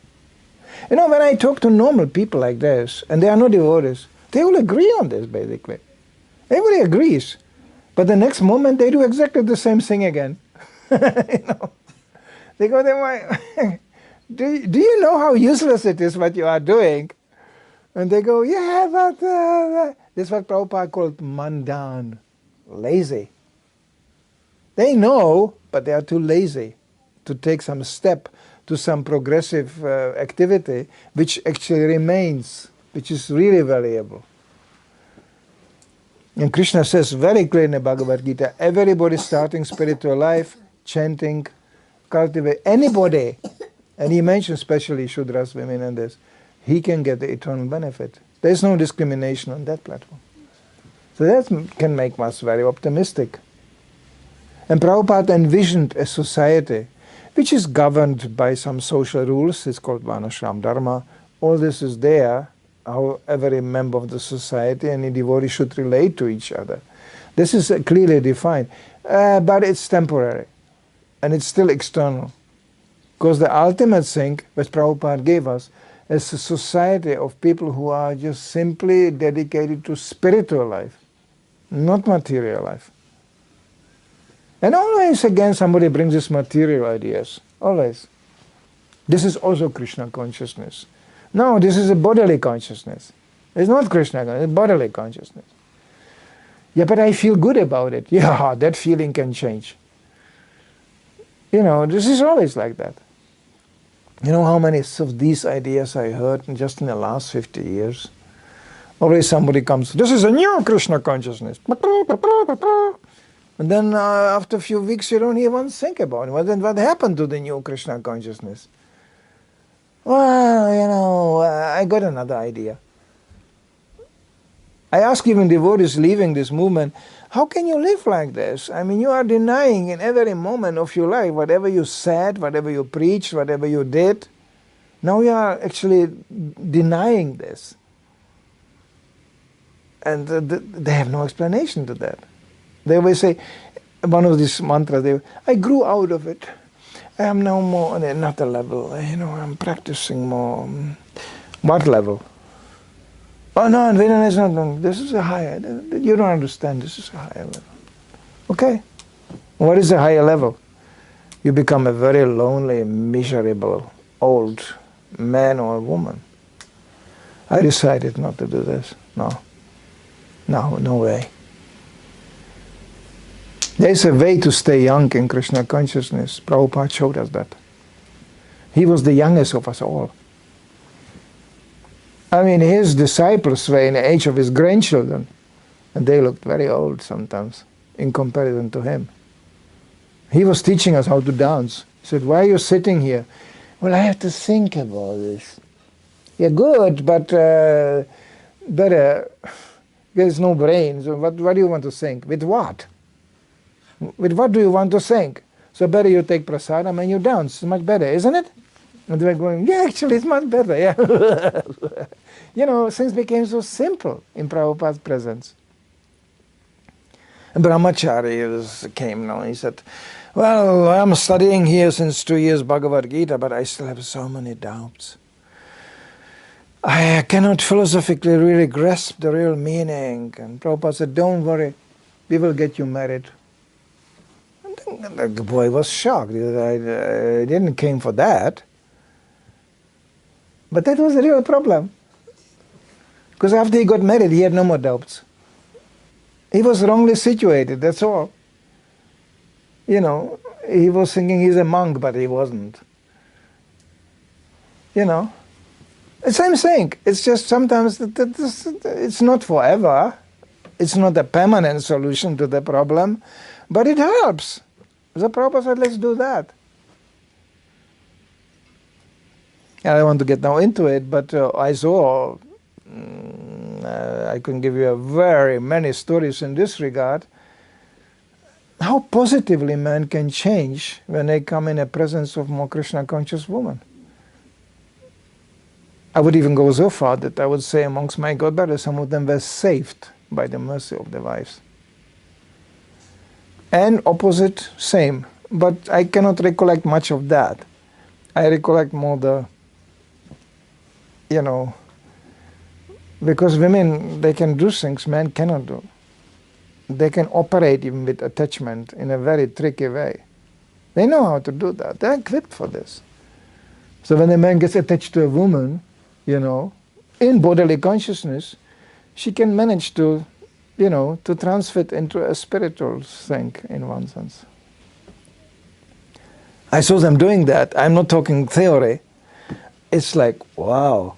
You know, when I talk to normal people like this, and they are not devotees, they all agree on this, basically. Everybody agrees. But the next moment, they do exactly the same thing again. You know, they go, do you know how useless it is what you are doing? And they go, yeah, but this is what Prabhupada called mundane, lazy. They know, but they are too lazy to take some step to some progressive activity which actually remains, which is really valuable. And Krishna says very clearly in the Bhagavad Gita, everybody starting spiritual life, chanting, cultivate, anybody, and he mentions especially Shudras, women and this, he can get the eternal benefit. There is no discrimination on that platform. So that can make us very optimistic. And Prabhupada envisioned a society which is governed by some social rules. It's called Varnashram Dharma. All this is there, how every member of the society and the devotee should relate to each other. This is clearly defined, but it's temporary, and it's still external. Because the ultimate thing, which Prabhupada gave us, is a society of people who are just simply dedicated to spiritual life, not material life. And always again somebody brings these material ideas, always. This is also Krishna consciousness. No, this is a bodily consciousness. It's not Krishna consciousness, it's bodily consciousness. Yeah, but I feel good about it. Yeah, that feeling can change. You know, this is always like that. You know how many of these ideas I heard just in the last 50 years? Always somebody comes, this is a new Krishna consciousness. And then after a few weeks you don't even think about it. Well, then what happened to the new Krishna consciousness? Well, you know, I got another idea. I ask even devotees leaving this movement, how can you live like this? I mean, you are denying in every moment of your life, whatever you said, whatever you preached, whatever you did. Now you are actually denying this. And they have no explanation to that. They always say, one of these mantras, I grew out of it. I am now more on another level. You know, I'm practicing more. What level? Oh no, Vedana is not. This is a higher. You don't understand. This is a higher level. Okay. What is a higher level? You become a very lonely, miserable, old man or woman. I decided not to do this. No way. There is a way to stay young in Krishna consciousness. Prabhupada showed us that. He was the youngest of us all. I mean, his disciples were in the age of his grandchildren, and they looked very old sometimes in comparison to him. He was teaching us how to dance. He said, why are you sitting here? Well, I have to think about this. Yeah, good, but better. There's no brain, so what do you want to think? With what? With what do you want to think? So better you take prasadam and you dance. It's much better, isn't it? And they're going, yeah, actually it's much better. Yeah. You know, things became so simple in Prabhupada's presence. And Brahmachari came now and he said, well, I'm studying here since 2 years Bhagavad Gita, but I still have so many doubts. I cannot philosophically really grasp the real meaning. And Prabhupada said, don't worry, we will get you married. And the boy was shocked. He said, I didn't came for that. But that was the real problem. Because after he got married, he had no more doubts. He was wrongly situated, that's all. You know, he was thinking he's a monk, but he wasn't. You know, same thing. It's just sometimes it's not forever. It's not a permanent solution to the problem, but it helps. The Prabhupada said, let's do that. I don't want to get now into it, but I saw, I can give you very many stories in this regard, how positively men can change when they come in the presence of more Krishna conscious women. I would even go so far that I would say amongst my godbrothers, some of them were saved by the mercy of the wives. And opposite, same. But I cannot recollect much of that. I recollect more the, you know, because women, they can do things men cannot do. They can operate even with attachment in a very tricky way. They know how to do that. They're equipped for this. So when a man gets attached to a woman, you know, in bodily consciousness, she can manage to, you know, to transfer it into a spiritual thing in one sense. I saw them doing that. I'm not talking theory. It's like, wow,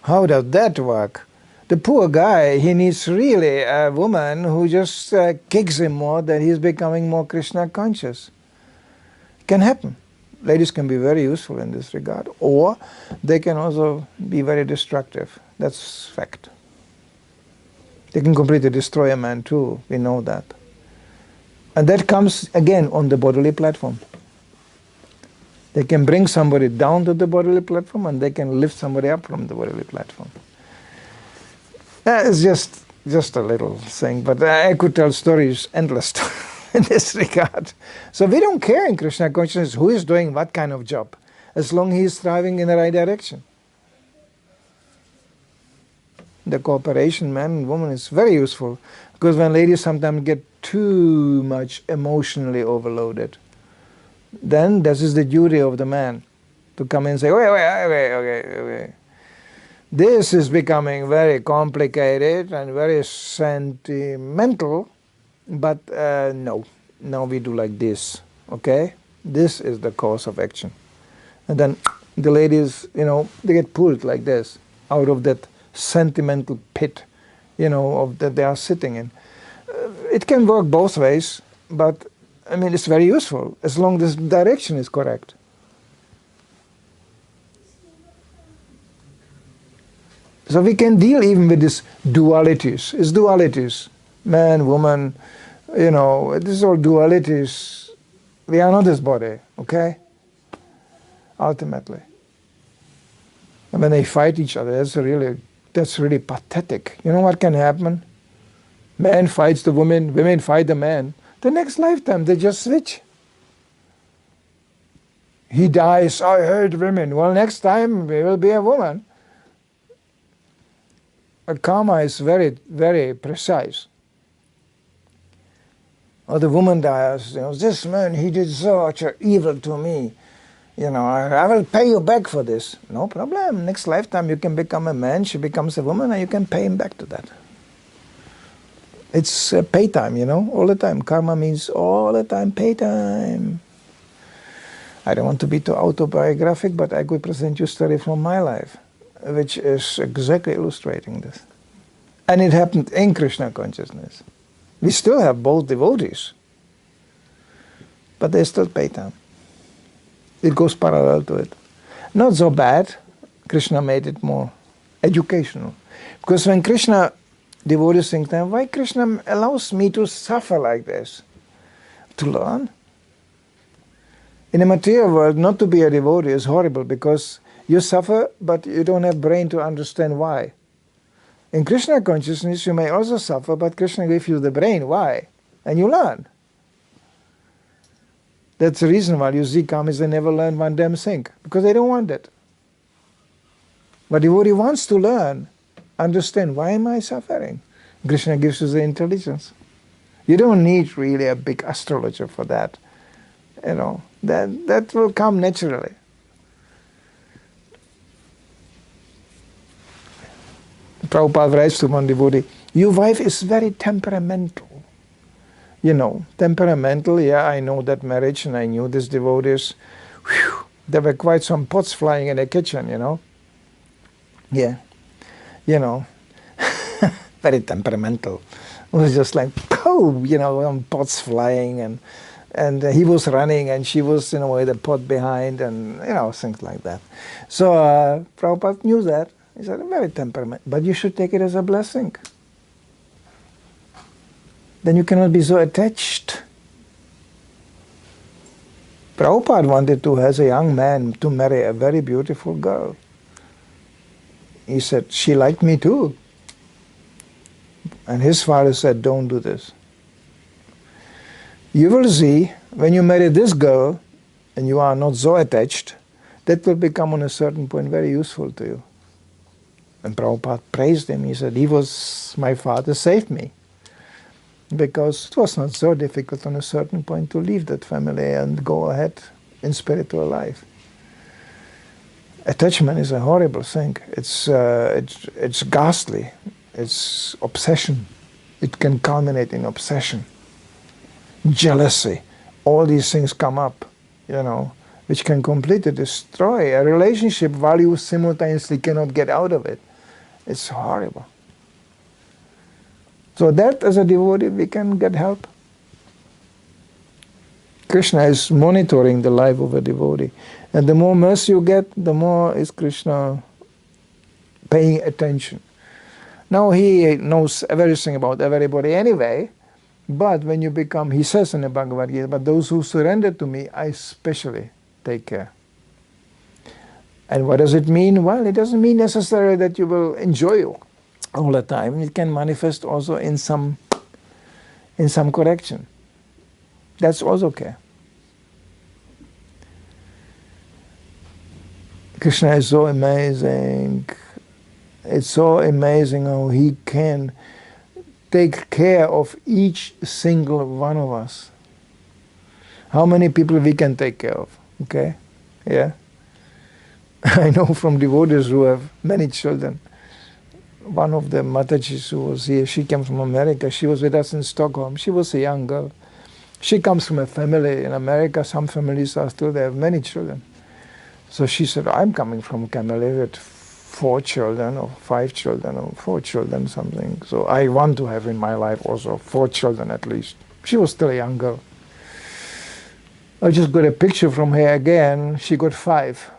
how does that work? The poor guy, he needs really a woman who just kicks him more, that he's becoming more Krishna conscious. It can happen. Ladies can be very useful in this regard, or they can also be very destructive. That's fact. They can completely destroy a man too, we know that. And that comes again on the bodily platform. They can bring somebody down to the bodily platform, and they can lift somebody up from the bodily platform. It's just a little thing, but I could tell stories endless in this regard. So we don't care in Krishna consciousness who is doing what kind of job, as long as he is striving in the right direction. The cooperation, man and woman, is very useful, because when ladies sometimes get too much emotionally overloaded, then this is the duty of the man, to come in and say, wait. This is becoming very complicated and very sentimental, but no, now we do like this, okay? This is the course of action. And then the ladies, they get pulled like this out of that sentimental pit, of that they are sitting in. It can work both ways, but I mean, it's very useful as long as the direction is correct. So we can deal even with these dualities. It's dualities. Man, woman, this is all dualities. We are not this body, okay? Ultimately. And when they fight each other, that's really pathetic. You know what can happen? Man fights the woman, women fight the man. The next lifetime, they just switch. He dies, I hate women. Well, next time, we will be a woman. Karma is very, very precise. Or the woman dies, this man, he did such evil to me. I will pay you back for this. No problem. Next lifetime you can become a man, she becomes a woman, and you can pay him back to that. It's pay time, all the time. Karma means all the time pay time. I don't want to be too autobiographic, but I could present you a story from my life, which is exactly illustrating this. And it happened in Krishna consciousness. We still have both devotees, but they still pay time. It goes parallel to it. Not so bad. Krishna made it more educational. Because when Krishna, devotees think, why Krishna allows me to suffer like this? To learn. In the material world, not to be a devotee is horrible because you suffer, but you don't have brain to understand why. In Krishna consciousness, you may also suffer, but Krishna gives you the brain. Why? And you learn. That's the reason why you see karmis, they never learn one damn thing, because they don't want it. But devotee wants to learn, understand, why am I suffering? Krishna gives you the intelligence. You don't need really a big astrologer for that. That will come naturally. Prabhupada writes to one devotee, your wife is very temperamental. Temperamental, yeah, I know that marriage and I knew these devotees. Whew, there were quite some pots flying in the kitchen, Yeah, very temperamental. It was just like, pots flying and he was running and she was, with a pot behind and, things like that. So Prabhupada knew that. He said, very temperamental, but you should take it as a blessing. Then you cannot be so attached. Prabhupada wanted to, as a young man, to marry a very beautiful girl. He said, she liked me too. And his father said, don't do this. You will see, when you marry this girl, and you are not so attached, that will become on a certain point very useful to you. And Prabhupada praised him. He said, my father saved me. Because it was not so difficult on a certain point to leave that family and go ahead in spiritual life. Attachment is a horrible thing. It's ghastly. It's obsession. It can culminate in obsession. Jealousy. All these things come up, which can completely destroy a relationship while you simultaneously cannot get out of it. It's horrible. So that as a devotee we can get help. Krishna is monitoring the life of a devotee. And the more mercy you get, the more is Krishna paying attention. Now he knows everything about everybody anyway, but when you become, he says in the Bhagavad Gita, but those who surrender to me, I especially take care. And what does it mean? Well, it doesn't mean necessarily that you will enjoy all the time. It can manifest also in some correction. That's also okay. Krishna is so amazing. It's so amazing how he can take care of each single one of us. How many people we can take care of, okay? Yeah. I know from devotees who have many children. One of the Matajis who was here, she came from America. She was with us in Stockholm. She was a young girl. She comes from a family in America. Some families are still, they have many children. So she said, I'm coming from a family with 4 children or 5 children or 4 children, something. So I want to have in my life also 4 children at least. She was still a young girl. I just got a picture from her again. She got 5.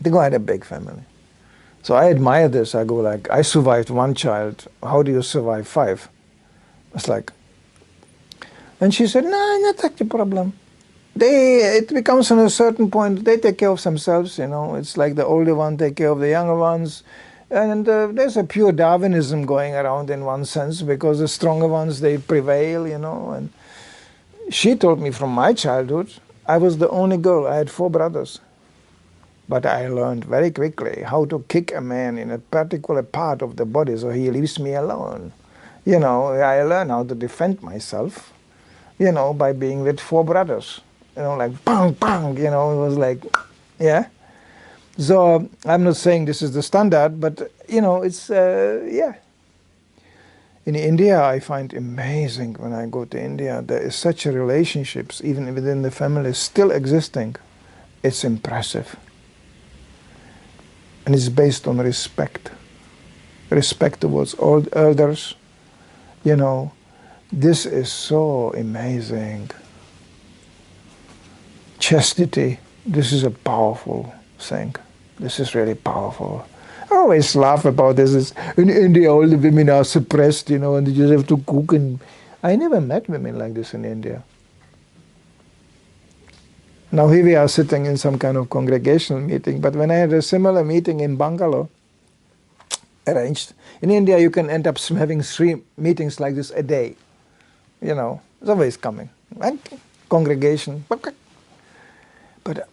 They had a big family. So I admire this. I go like, I survived 1 child. How do you survive 5? It's like, and she said, no, not that the problem. It becomes on a certain point, they take care of themselves, you know. It's like the older one take care of the younger ones. And there's a pure Darwinism going around in one sense, because the stronger ones, they prevail, you know. And she told me from my childhood, I was the only girl. I had 4 brothers. But I learned very quickly how to kick a man in a particular part of the body so he leaves me alone. You know, I learned how to defend myself, you know, by being with 4 brothers. You know, like bang, bang, you know, it was like, yeah. So I'm not saying this is the standard, but, you know, it's, yeah. In India, I find amazing when I go to India, there is such a relationships, even within the family, still existing. It's impressive. And it's based on respect. Respect towards all elders, you know. This is so amazing. Chastity, this is a powerful thing. This is really powerful. I always laugh about this. In India, all the women are suppressed, you know, and they just have to cook. And I never met women like this in India. Now here we are sitting in some kind of congregational meeting, but when I had a similar meeting in Bangalore, arranged, in India you can end up having 3 meetings like this a day. You know, it's always coming. And congregation. But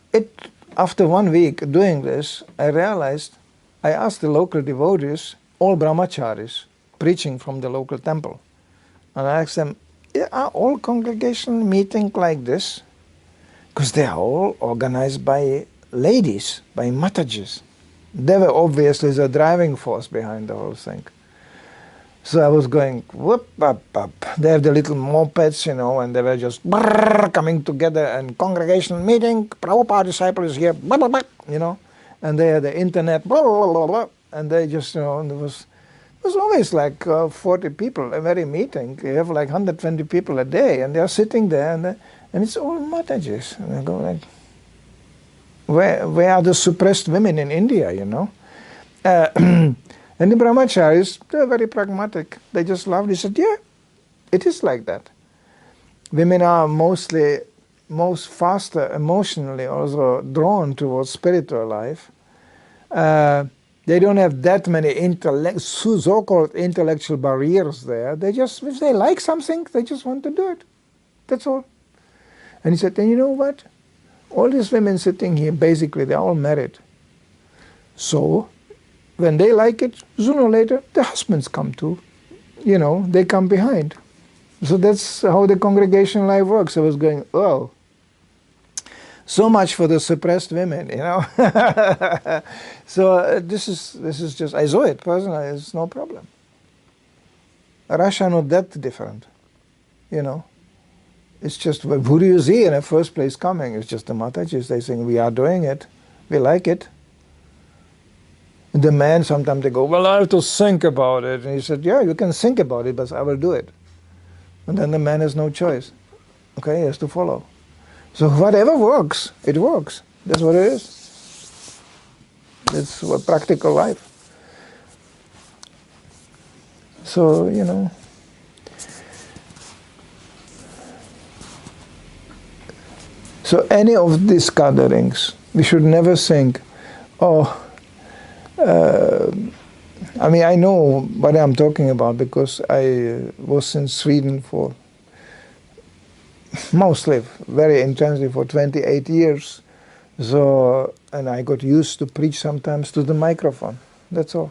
after 1 week doing this, I realized, I asked the local devotees, all brahmacharis, preaching from the local temple. And I asked them, are all congregational meetings like this? Because they are all organized by ladies, by matajis. They were obviously the driving force behind the whole thing. So I was going, whoop, up, up. They have the little mopeds, you know, and they were just coming together and congregational meeting, Prabhupada disciple is here, blah, blah, blah, you know, and they had the internet, blah, blah, blah, blah, and they just, you know, and it was always like 40 people a very meeting. You have like 120 people a day, and they're sitting there, and it's all Matajis. And I go like, where are the suppressed women in India, you know? And the brahmacharis, they're very pragmatic. They just laughed. They said, yeah, it is like that. Women are most faster emotionally also drawn towards spiritual life. They don't have that many so-called intellectual barriers there. They just, if they like something, they just want to do it. That's all. And he said, and you know what? All these women sitting here, basically, they're all married. So, when they like it, sooner or later, the husbands come too. You know, they come behind. So that's how the congregational life works. I was going, oh, so much for the suppressed women, you know. So this is just, I saw it personally, it's no problem. Russia not that different, you know. It's just, who do you see in the first place coming? It's just the Matajis. They saying, we are doing it, we like it. And the man, sometimes they go, well, I have to think about it. And he said, yeah, you can think about it, but I will do it. And then the man has no choice. Okay, he has to follow. So whatever works, it works. That's what it is. It's what practical life. So, you know. So any of these gatherings, we should never think, oh, I mean, I know what I'm talking about because I was in Sweden for mostly very intensely for 28 years. So, and I got used to preach sometimes to the microphone. That's all.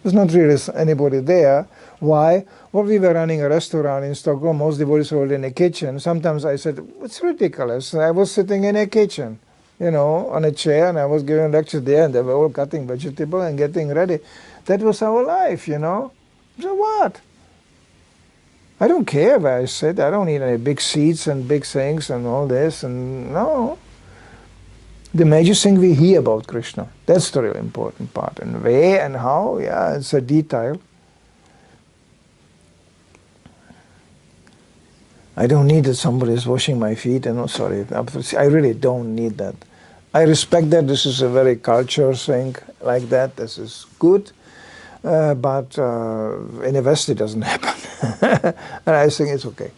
There's not really anybody there. Why? Well, we were running a restaurant in Stockholm. Most devotees were in a kitchen. Sometimes I said, it's ridiculous. I was sitting in a kitchen, you know, on a chair, and I was giving a lecture there, and they were all cutting vegetable and getting ready. That was our life, you know. So what? I don't care where I sit. I don't need any big seats and big things and all this. And no. The major thing we hear about Krishna. That's the real important part. And where and how, yeah, it's a detail. I don't need that somebody is washing my feet. And sorry, I really don't need that. I respect that. This is a very cultural thing like that. This is good. But in the West it doesn't happen. And I think it's okay.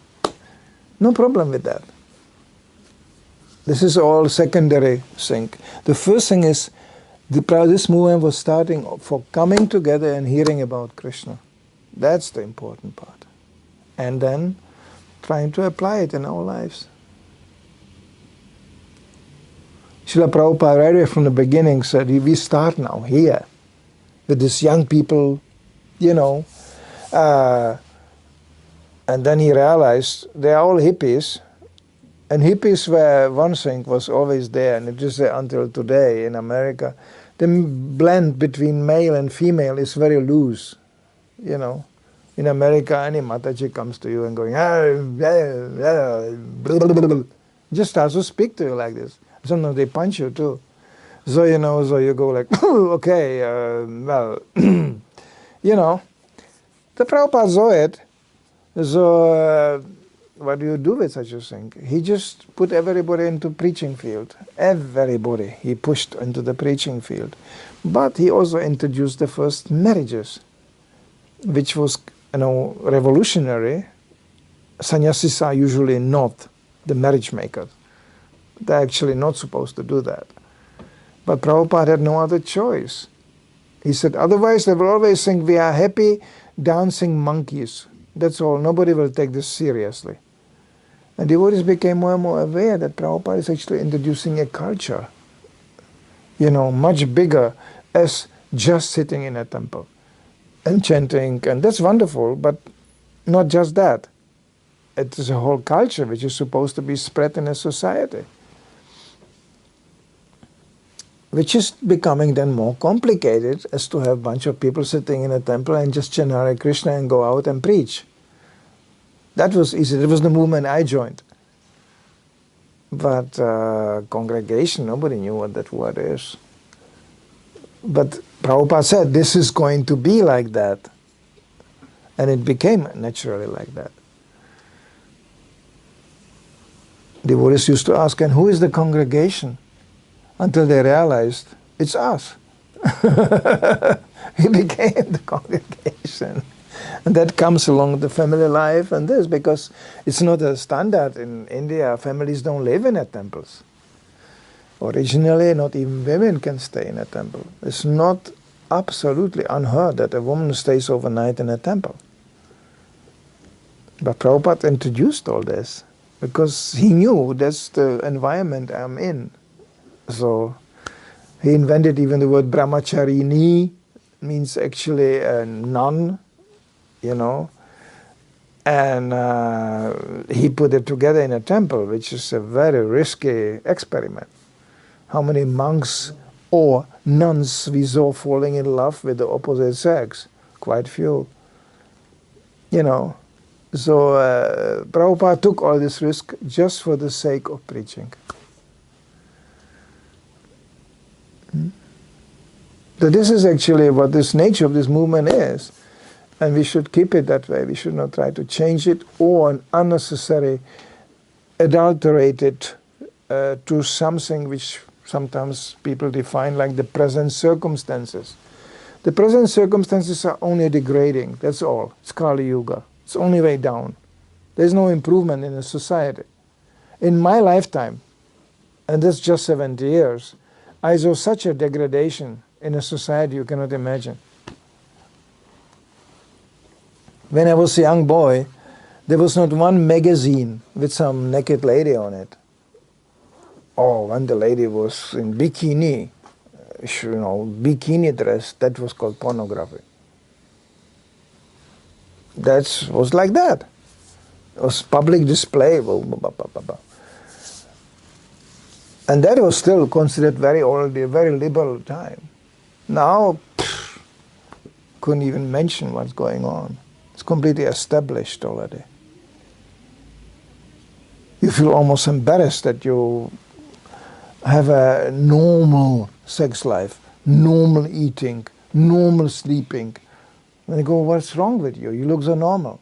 No problem with that. This is all secondary thing. The first thing is, this movement was starting for coming together and hearing about Krishna. That's the important part. And then trying to apply it in our lives. Srila Prabhupada right away from the beginning said, we start now here with these young people, you know. And then he realized they're all hippies. And hippies were, one thing was always there, and it is there until today in America. The blend between male and female is very loose, you know. In America, any Mataji comes to you and going, just starts to speak to you like this. Sometimes they punch you too. So, you know, so you go like, okay, well, you know. The Prabhupada saw it. So, what do you do with such a thing? He just put everybody into preaching field. Everybody he pushed into the preaching field. But he also introduced the first marriages, which was, you know, revolutionary. Sannyasis are usually not the marriage makers. They're actually not supposed to do that. But Prabhupada had no other choice. He said, otherwise they will always think we are happy dancing monkeys. That's all. Nobody will take this seriously. And devotees became more and more aware that Prabhupada is actually introducing a culture, you know, much bigger as just sitting in a temple and chanting. And that's wonderful, but not just that. It is a whole culture which is supposed to be spread in a society, which is becoming then more complicated as to have a bunch of people sitting in a temple and just chant Hare Krishna and go out and preach. That was easy. That was the movement I joined. But congregation, nobody knew what that word is. But Prabhupada said, this is going to be like that. And it became naturally like that. Devotees used to ask, and who is the congregation? Until they realized, it's us. We became the congregation. And that comes along with the family life and this, because it's not a standard in India. Families don't live in temples. Originally, not even women can stay in a temple. It's not absolutely unheard that a woman stays overnight in a temple. But Prabhupada introduced all this because he knew that's the environment I'm in. So he invented even the word brahmacharini, means actually a nun, you know, and he put it together in a temple, which is a very risky experiment. How many monks or nuns we saw falling in love with the opposite sex? Quite few, you know. So Prabhupada took all this risk just for the sake of preaching. So this is actually what this nature of this movement is. And we should keep it that way. We should not try to change it or unnecessary adulterate it to something which sometimes people define like the present circumstances. The present circumstances are only degrading, that's all. It's Kali Yuga. It's only way down. There's no improvement in the society. In my lifetime, and that's just 70 years, I saw such a degradation in a society you cannot imagine. When I was a young boy, there was not one magazine with some naked lady on it. Oh, when the lady was in bikini, you know, bikini dress, that was called pornography. That was like that. It was public display. And that was still considered very old, a very liberal time. Now, couldn't even mention what's going on. It's completely established already. you feel almost embarrassed that you have a normal sex life, normal eating, normal sleeping. And they go, what's wrong with you? You look so normal.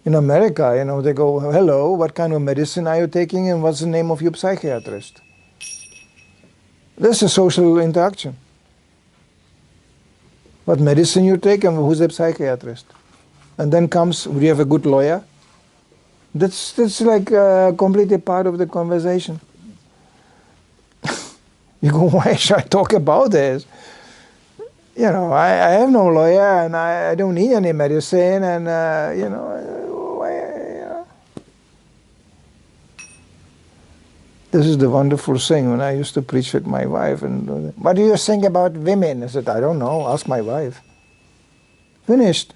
In America, you know, they go, hello, what kind of medicine are you taking and what's the name of your psychiatrist? That's a social interaction. What medicine you take and who's the psychiatrist? And then comes, do you have a good lawyer? That's like completely part of the conversation. You go, why should I talk about this? You know, I have no lawyer and I don't need any medicine and, you know, why, you know. This is the wonderful thing when I used to preach with my wife. And what do you think about women? I said, I don't know, ask my wife. Finished.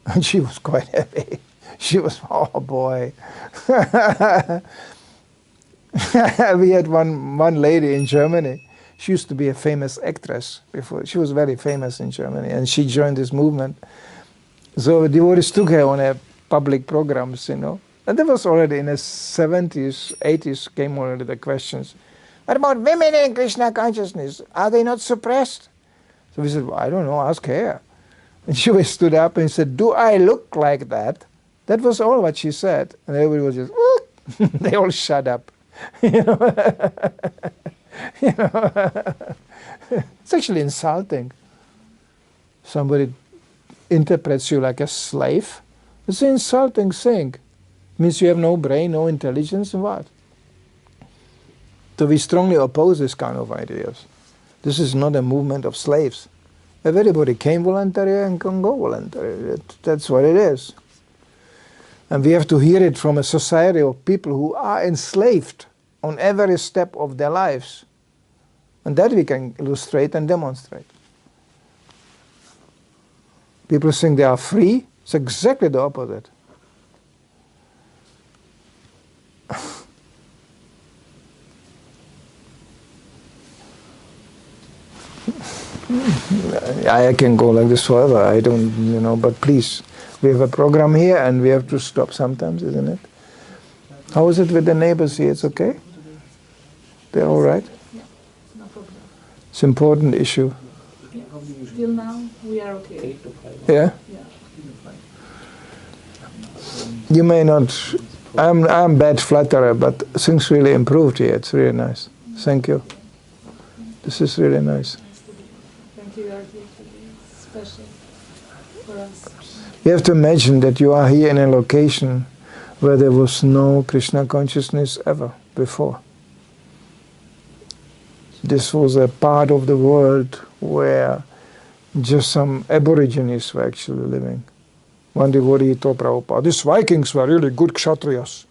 And she was quite happy. She was, oh boy. We had one lady in Germany. She used to be a famous actress before. She was very famous in Germany, and she joined this movement. So devotees took her on a public programs, you know. And that was already in the 70s, 80s came already the questions. What about women in Krishna consciousness? Are they not suppressed? So we said, well, I don't know, ask her. And she stood up and said, do I look like that? That was all what she said. And everybody was just, they all shut up. You know? You know? It's actually insulting. Somebody interprets you like a slave. It's an insulting thing. It means you have no brain, no intelligence, and what? So we strongly oppose this kind of ideas. This is not a movement of slaves. Everybody came voluntarily and can go voluntarily. That's what it is. And we have to hear it from a society of people who are enslaved on every step of their lives. And that we can illustrate and demonstrate. People think they are free. It's exactly the opposite. I can go like this forever. I don't, you know, but please, we have a program here and we have to stop sometimes, isn't it? How is it with the neighbors here? It's okay? They're all right? Yeah, no problem. It's an important issue. Yeah. Till now, we are okay. Yeah? Yeah. You may not, I'm bad flatterer, but things really improved here. It's really nice. Thank you. This is really nice. Thank you, you are here today. Special for us. You have to imagine that you are here in a location where there was no Krishna consciousness ever before. This was a part of the world where just some aborigines were actually living. One devotee told Prabhupada, these Vikings were really good Kshatriyas.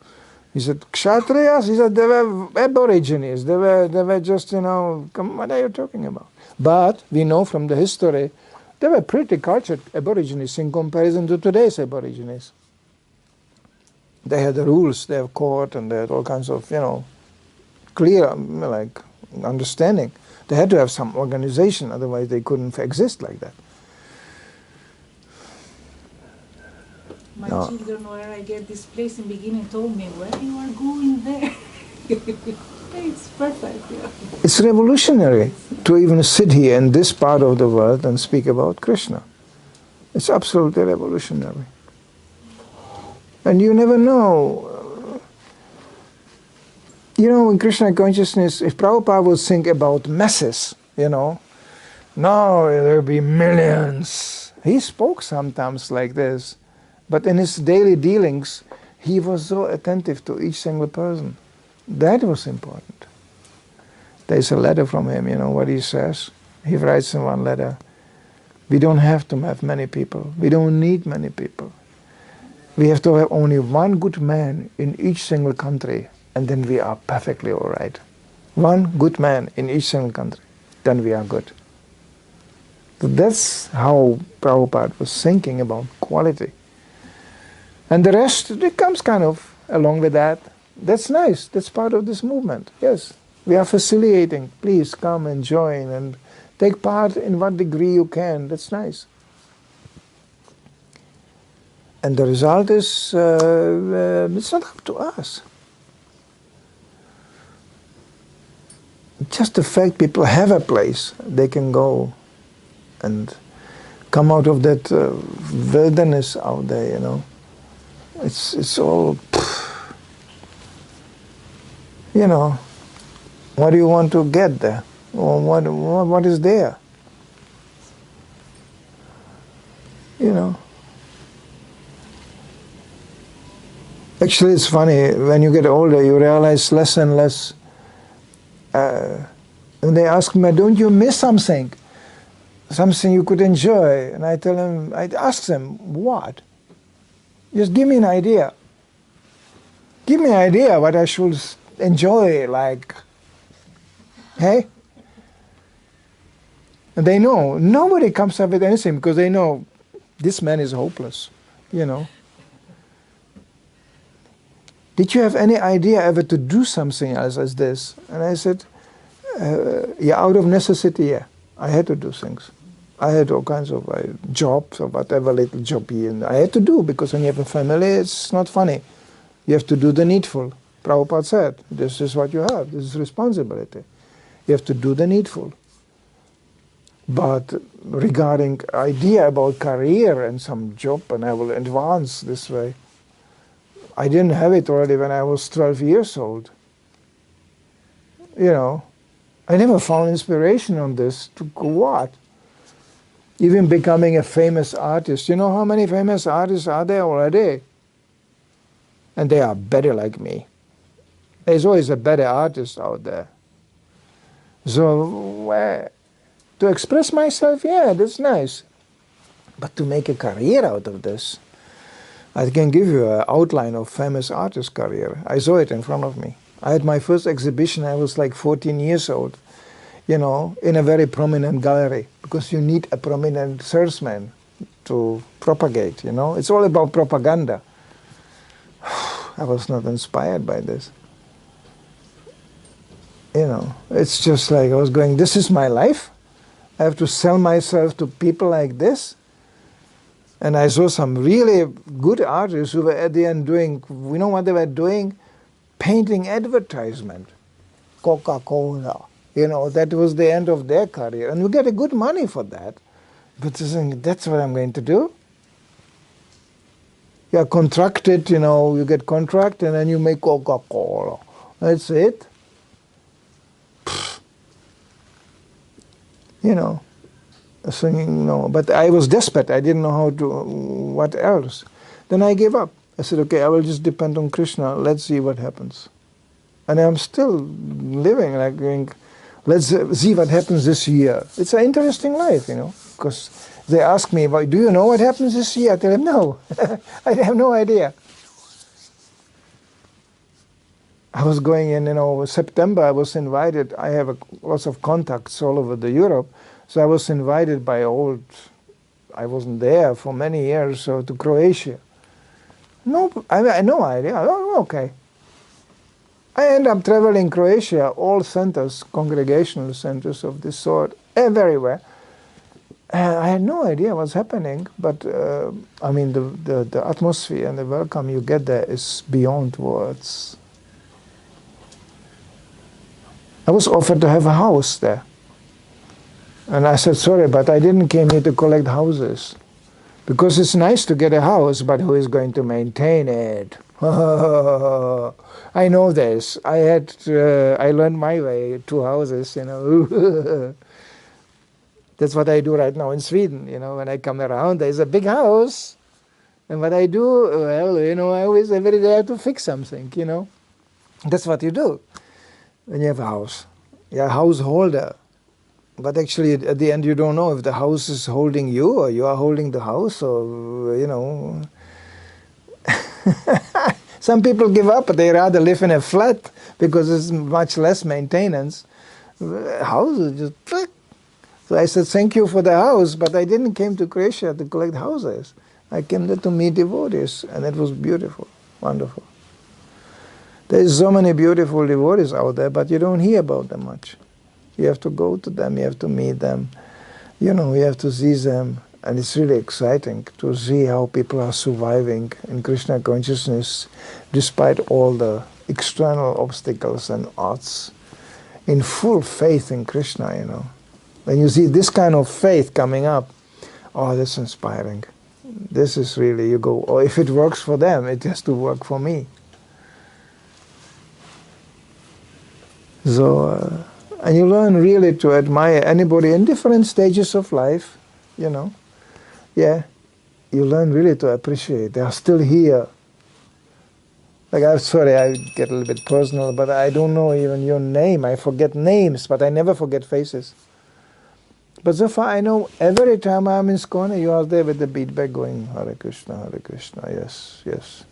He said, Kshatriyas? He said, they were aborigines. They were just, you know, what are you talking about? But we know from the history, they were pretty cultured aborigines in comparison to today's aborigines. They had the rules, they have court, and they had all kinds of, you know, clear, like, understanding. They had to have some organization, otherwise they couldn't exist like that. My children, where I get this place in beginning, told me, where you are going there? It's perfect. Yeah. It's revolutionary to even sit here in this part of the world and speak about Krishna. It's absolutely revolutionary. And you never know. You know, in Krishna consciousness, if Prabhupada would think about masses, you know, no, there will be millions. He spoke sometimes like this. But in his daily dealings, he was so attentive to each single person. That was important. There's a letter from him, you know what he says. He writes in one letter, we don't have to have many people. We don't need many people. We have to have only one good man in each single country, and then we are perfectly all right. One good man in each single country, then we are good. So that's how Prabhupada was thinking about quality. And the rest, it comes kind of along with that. That's nice. That's part of this movement. Yes, we are facilitating. Please come and join and take part in what degree you can. That's nice. And the result is, it's not up to us. Just the fact people have a place they can go and come out of that wilderness out there, you know. It's all, you know, what do you want to get there? Or what is there? You know. Actually, it's funny, when you get older, you realize less and less. When they ask me, don't you miss something? Something you could enjoy? And I tell them, I ask them, what? Just give me an idea. Give me an idea what I should enjoy, like, hey? And they know, nobody comes up with anything because they know this man is hopeless, you know. Did you have any idea ever to do something else as this? And I said, yeah, out of necessity, yeah. I had to do things. I had all kinds of jobs or whatever little job here. And I had to do, because when you have a family, it's not funny. You have to do the needful. Prabhupada said, this is what you have. This is responsibility. You have to do the needful. But regarding idea about career and some job, and I will advance this way, I didn't have it already when I was 12 years old. You know, I never found inspiration on this to go what? Even becoming a famous artist. You know how many famous artists are there already? And they are better like me. There's always a better artist out there. So, to express myself, yeah, that's nice. But to make a career out of this, I can give you an outline of famous artist career. I saw it in front of me. I had my first exhibition, I was like 14 years old, you know, in a very prominent gallery, because you need a prominent salesman to propagate, you know. It's all about propaganda. I was not inspired by this. You know, it's just like I was going, this is my life? I have to sell myself to people like this? And I saw some really good artists who were at the end doing, you know what they were doing? Painting advertisement. Coca-Cola. You know, that was the end of their career. And you get a good money for that. But that's what I'm going to do? You are contracted, you know, you get contract and then you make Coca-Cola. That's it. You know. Singing, no, but I was desperate. I didn't know how to, what else. Then I gave up. I said, okay, I will just depend on Krishna. Let's see what happens. And I'm still living, like going, let's see what happens this year. It's an interesting life, you know, because they ask me, well, do you know what happens this year? I tell them, no, I have no idea. I was going in, you know, September, I was invited. I have lots of contacts all over the Europe. So I was invited by I wasn't there for many years, so to Croatia. No, I had no idea. Oh, okay. I end up traveling Croatia, all centers, congregational centers of this sort, everywhere. I had no idea what's happening, but I mean, the atmosphere and the welcome you get there is beyond words. I was offered to have a house there. And I said, sorry, but I didn't came here to collect houses. Because it's nice to get a house, but who is going to maintain it? I know this. I learned my way, 2 houses, you know. That's what I do right now in Sweden, you know. When I come around, there's a big house. And what I do, well, you know, I always, every day I have to fix something, you know. That's what you do when you have a house. You're a householder. But actually, at the end, you don't know if the house is holding you or you are holding the house, or, you know. Some people give up, but they rather live in a flat because it's much less maintenance. House is just click. So I said, thank you for the house, but I didn't came to Croatia to collect houses. I came there to meet devotees, and it was beautiful, wonderful. There's so many beautiful devotees out there, but you don't hear about them much. You have to go to them, you have to meet them, you know, you have to see them. And it's really exciting to see how people are surviving in Krishna consciousness despite all the external obstacles and odds, in full faith in Krishna, you know. When you see this kind of faith coming up, oh, that's inspiring. This is really, you go, oh, if it works for them, it has to work for me. So, and you learn really to admire anybody in different stages of life, you know. Yeah, you learn really to appreciate. They are still here. Like, I'm sorry, I get a little bit personal, but I don't know even your name. I forget names, but I never forget faces. But so far I know every time I'm in ISKCON, you are there with the beatback going, Hare Krishna, yes, yes.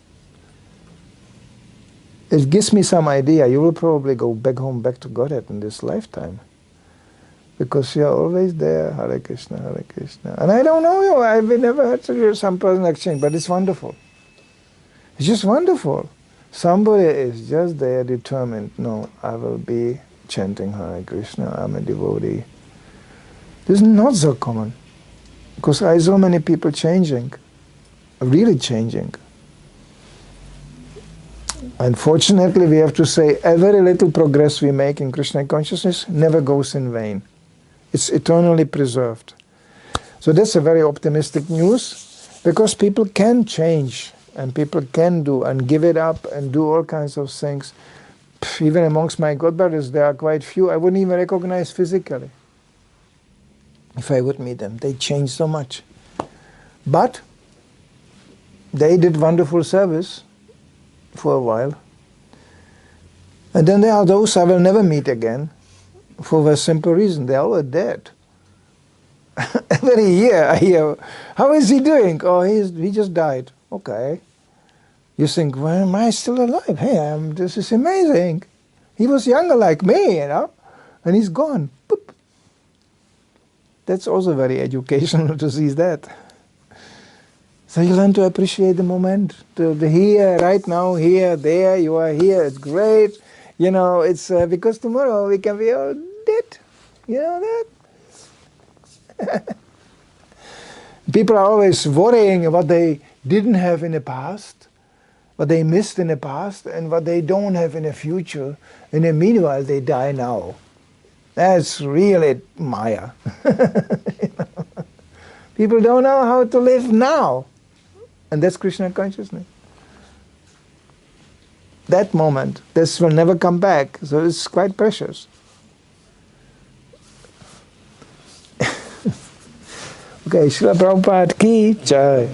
It gives me some idea. You will probably go back home, back to Godhead in this lifetime. Because you are always there, Hare Krishna, Hare Krishna. And I don't know you, I've never had some personal exchange, but it's wonderful. It's just wonderful. Somebody is just there determined, no, I will be chanting Hare Krishna, I'm a devotee. This is not so common. Because I saw many people changing, really changing. Unfortunately, we have to say every little progress we make in Krishna consciousness never goes in vain. It's eternally preserved. So that's a very optimistic news, because people can change and people can do and give it up and do all kinds of things. Even amongst my godbrothers, there are quite few I wouldn't even recognize physically if I would meet them. They changed so much. But they did wonderful service for a while. And then there are those I will never meet again for a simple reason. They are all dead. Every year I hear, how is he doing? Oh, he just died. Okay. You think, well, am I still alive? Hey, this is amazing. He was younger like me, you know, and he's gone. Boop. That's also very educational to see that. So you learn to appreciate the moment, the here, right now, here, there, you are here, it's great. You know, it's because tomorrow we can be all dead. You know that? People are always worrying what they didn't have in the past, what they missed in the past, and what they don't have in the future. And then meanwhile, they die now. That's really Maya. You know? People don't know how to live now. And that's Krishna consciousness. That moment, this will never come back. So it's quite precious. Okay, Srila Prabhupada ki jai.